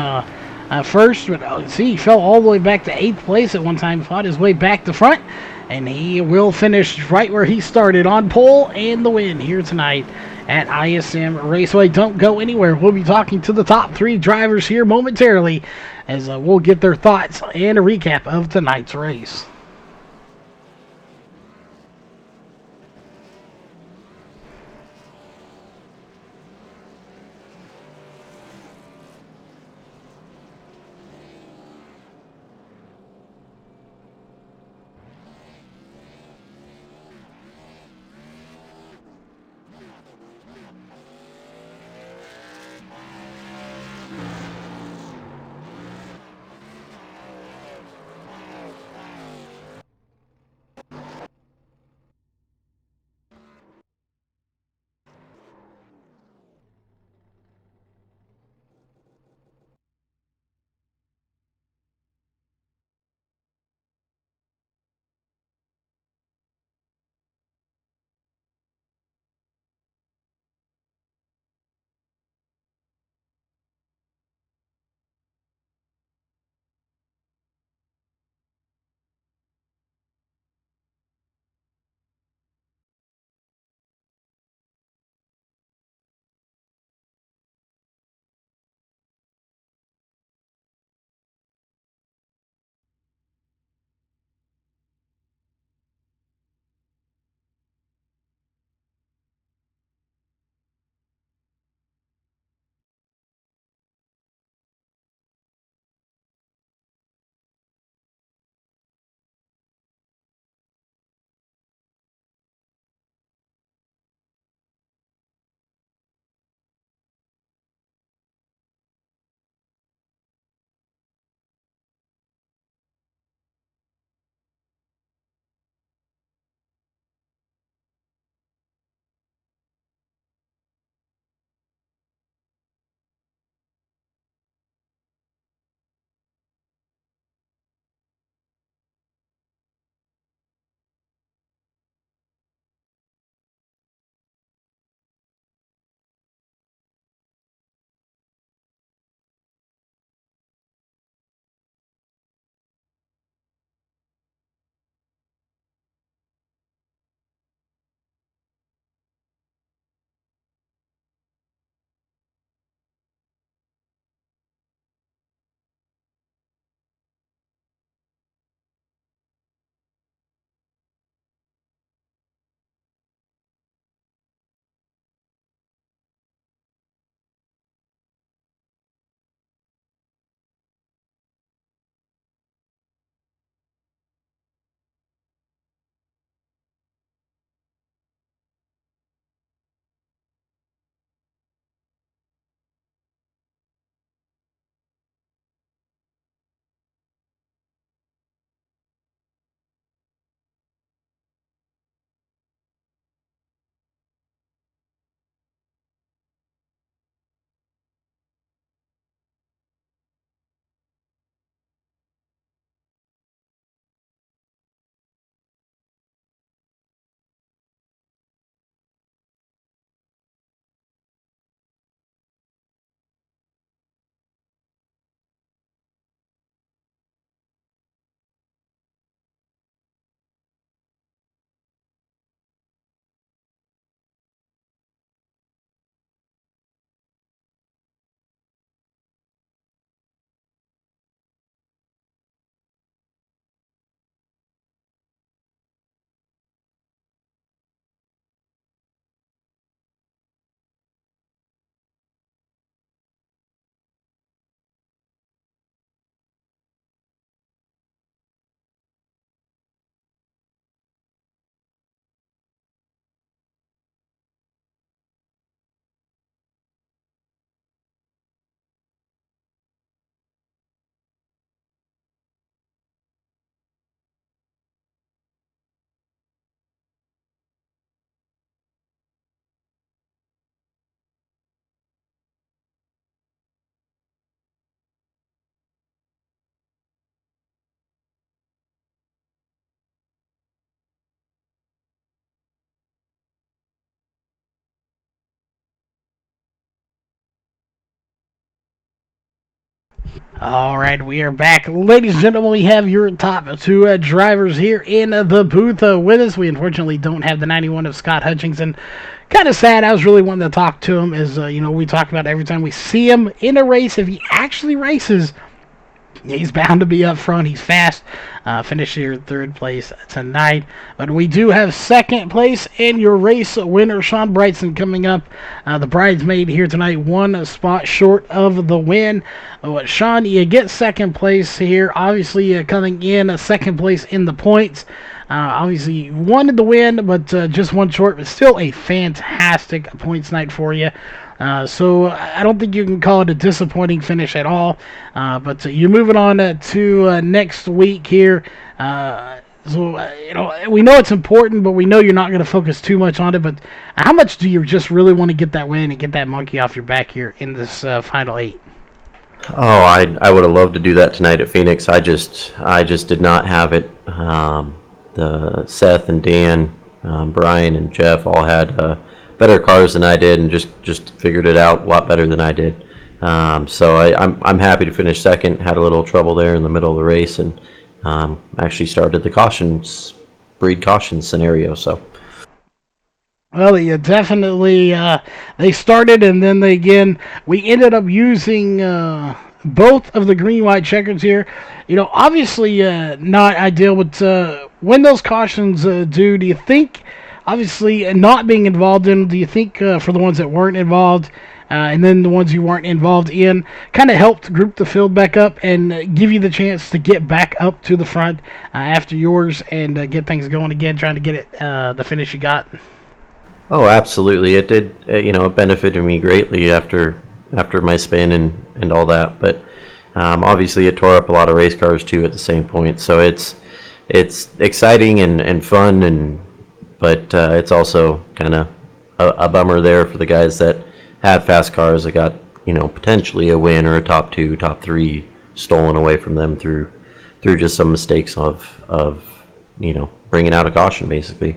first, but see, he fell all the way back to 8th place at one time, fought his way back to front, and he will finish right where he started, on pole and the win here tonight at ISM Raceway. Don't go anywhere. We'll be talking to the top 3 drivers here momentarily as we'll get their thoughts and a recap of tonight's race. All right, we are back. Ladies and gentlemen, we have your top two drivers here in the booth with us. We unfortunately don't have the 91 of Scott Hutchinson. Kind of sad. I was really wanting to talk to him. As we talk about every time we see him in a race, if he actually races, he's bound to be up front. He's fast. Finished here third place tonight. But we do have second place in your race winner, Sean Brightson, coming up. The bridesmaid here tonight, one spot short of the win. Sean, you get second place here. Obviously, coming in second place in the points. Obviously, you wanted the win, but just one short. But still a fantastic points night for you. So I don't think you can call it a disappointing finish at all. But you're moving on to next week here. We know it's important, but we know you're not going to focus too much on it. But how much do you just really want to get that win and get that monkey off your back here in this final 8? Oh, I would have loved to do that tonight at Phoenix. I just did not have it. The Seth and Dan, Brian and Jeff all had better cars than I did, and just figured it out a lot better than I did. So I'm happy to finish second. Had a little trouble there in the middle of the race, and actually started the breed caution scenario. So. Well, yeah, definitely. They started, and then we ended up using both of the green-white checkers here. Obviously not ideal, but when those cautions do you think, obviously not being involved in, do you think for the ones that weren't involved, and then the ones you weren't involved in, kind of helped group the field back up and give you the chance to get back up to the front after yours and get things going again, trying to get it the finish you got? Oh, absolutely. It did. It benefited me greatly after my spin and all that. But obviously, it tore up a lot of race cars too at the same point. So it's exciting and fun, but it's also kind of a bummer there for the guys that had fast cars that got potentially a win or a top 2, top 3 stolen away from them through just some mistakes of bringing out a caution basically.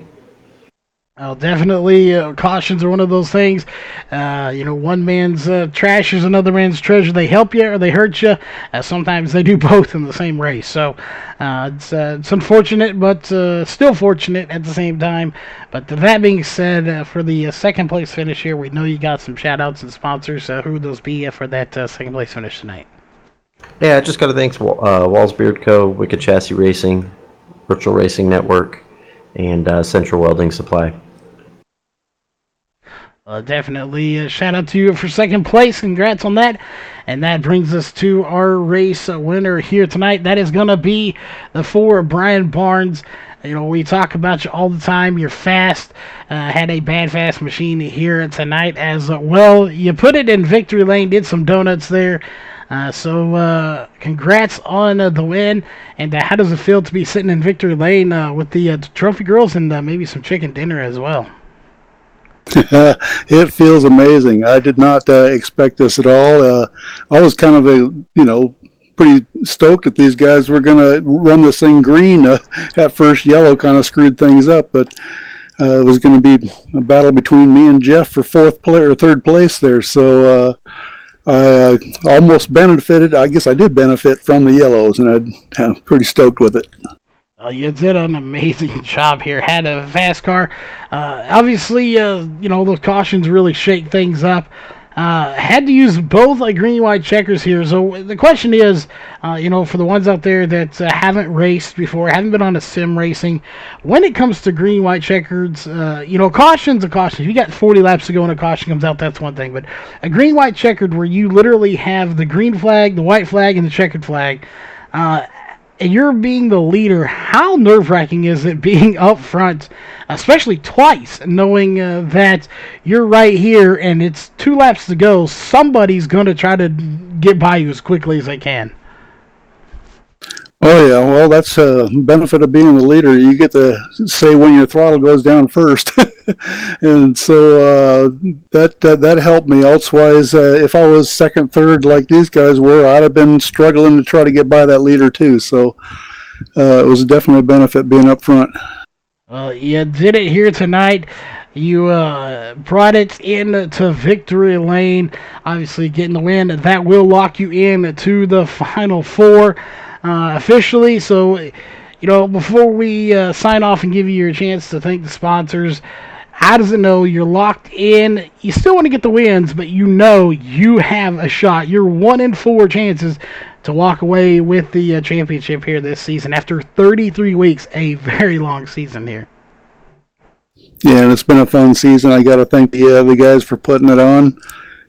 Well, definitely, cautions are one of those things. One man's trash is another man's treasure. They help you or they hurt you. Sometimes they do both in the same race. So it's unfortunate, but still fortunate at the same time. But that being said, for the second place finish here, we know you got some shout outs and sponsors. Who would those be for that second place finish tonight? Yeah, I just got to thank Walls Beard Co., Wicked Chassis Racing, Virtual Racing Network, and Central Welding Supply. Definitely a shout out to you for second place. Congrats on that. And that brings us to our race winner here tonight. That is going to be the 4 Brian Barnes. We talk about you all the time. You're fast. Had a bad fast machine here tonight as well. You put it in victory lane, did some donuts there. So congrats on the win. And how does it feel to be sitting in victory lane with the trophy girls and maybe some chicken dinner as well? It feels amazing. I did not expect this at all. I was kind of pretty stoked that these guys were going to run this thing green. At first, yellow kind of screwed things up, but it was going to be a battle between me and Jeff for third place there. So I almost benefited. I guess I did benefit from the yellows, and I'm pretty stoked with it. You did an amazing job here. Had a fast car. Obviously, those cautions really shake things up. Had to use both green-white checkers here. So the question is, for the ones out there that haven't raced before, haven't been on a sim racing, when it comes to green-white checkers, caution's a caution. If you got 40 laps to go and a caution comes out, that's one thing. But a green-white checkered where you literally have the green flag, the white flag, and the checkered flag, and you're being the leader, how nerve-wracking is it being up front, especially twice, knowing that you're right here and it's 2 laps to go, somebody's going to try to get by you as quickly as they can? Oh, yeah. Well, that's a benefit of being the leader. You get to say when your throttle goes down first. And so that helped me. Elsewise, if I was second, third like these guys were, I'd have been struggling to try to get by that leader too. So it was definitely a benefit being up front. Well, you did it here tonight. You brought it into victory lane, obviously getting the win. That will lock you in to the Final Four officially. So, before we sign off and give you your chance to thank the sponsors, how does it know you're locked in? You still want to get the wins, but you have a shot. You're 1 in 4 chances to walk away with the championship here this season after 33 weeks, a very long season here. Yeah, and it's been a fun season. I got to thank the guys for putting it on,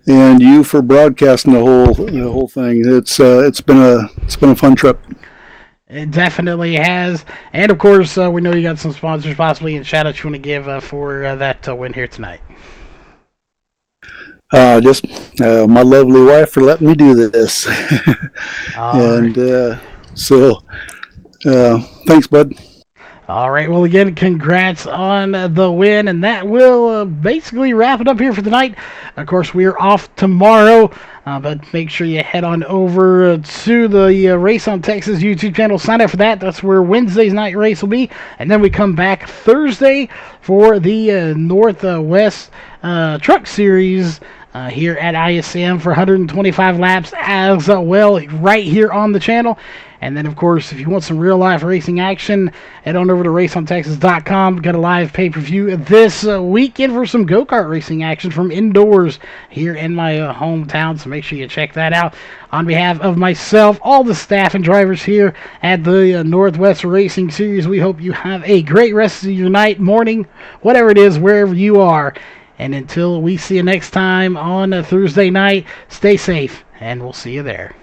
and you for broadcasting the whole thing. It's been a fun trip. It definitely has. And, of course, we know you got some sponsors possibly and shout-outs you want to give for that win here tonight. Just my lovely wife for letting me do this. So thanks, bud. All right, well, again, congrats on the win, and that will basically wrap it up here for tonight. Of course, we are off tomorrow, but make sure you head on over to the Race on Texas YouTube channel. Sign up for that. That's where Wednesday's night race will be, and then we come back Thursday for the Northwest Truck Series here at ISM for 125 laps as well, right here on the channel. And then, of course, if you want some real-life racing action, head on over to raceontexas.com. We've got a live pay-per-view this weekend for some go-kart racing action from indoors here in my hometown, so make sure you check that out. On behalf of myself, all the staff and drivers here at the Northwest Racing Series, we hope you have a great rest of your night, morning, whatever it is, wherever you are. And until we see you next time on Thursday night, stay safe, and we'll see you there.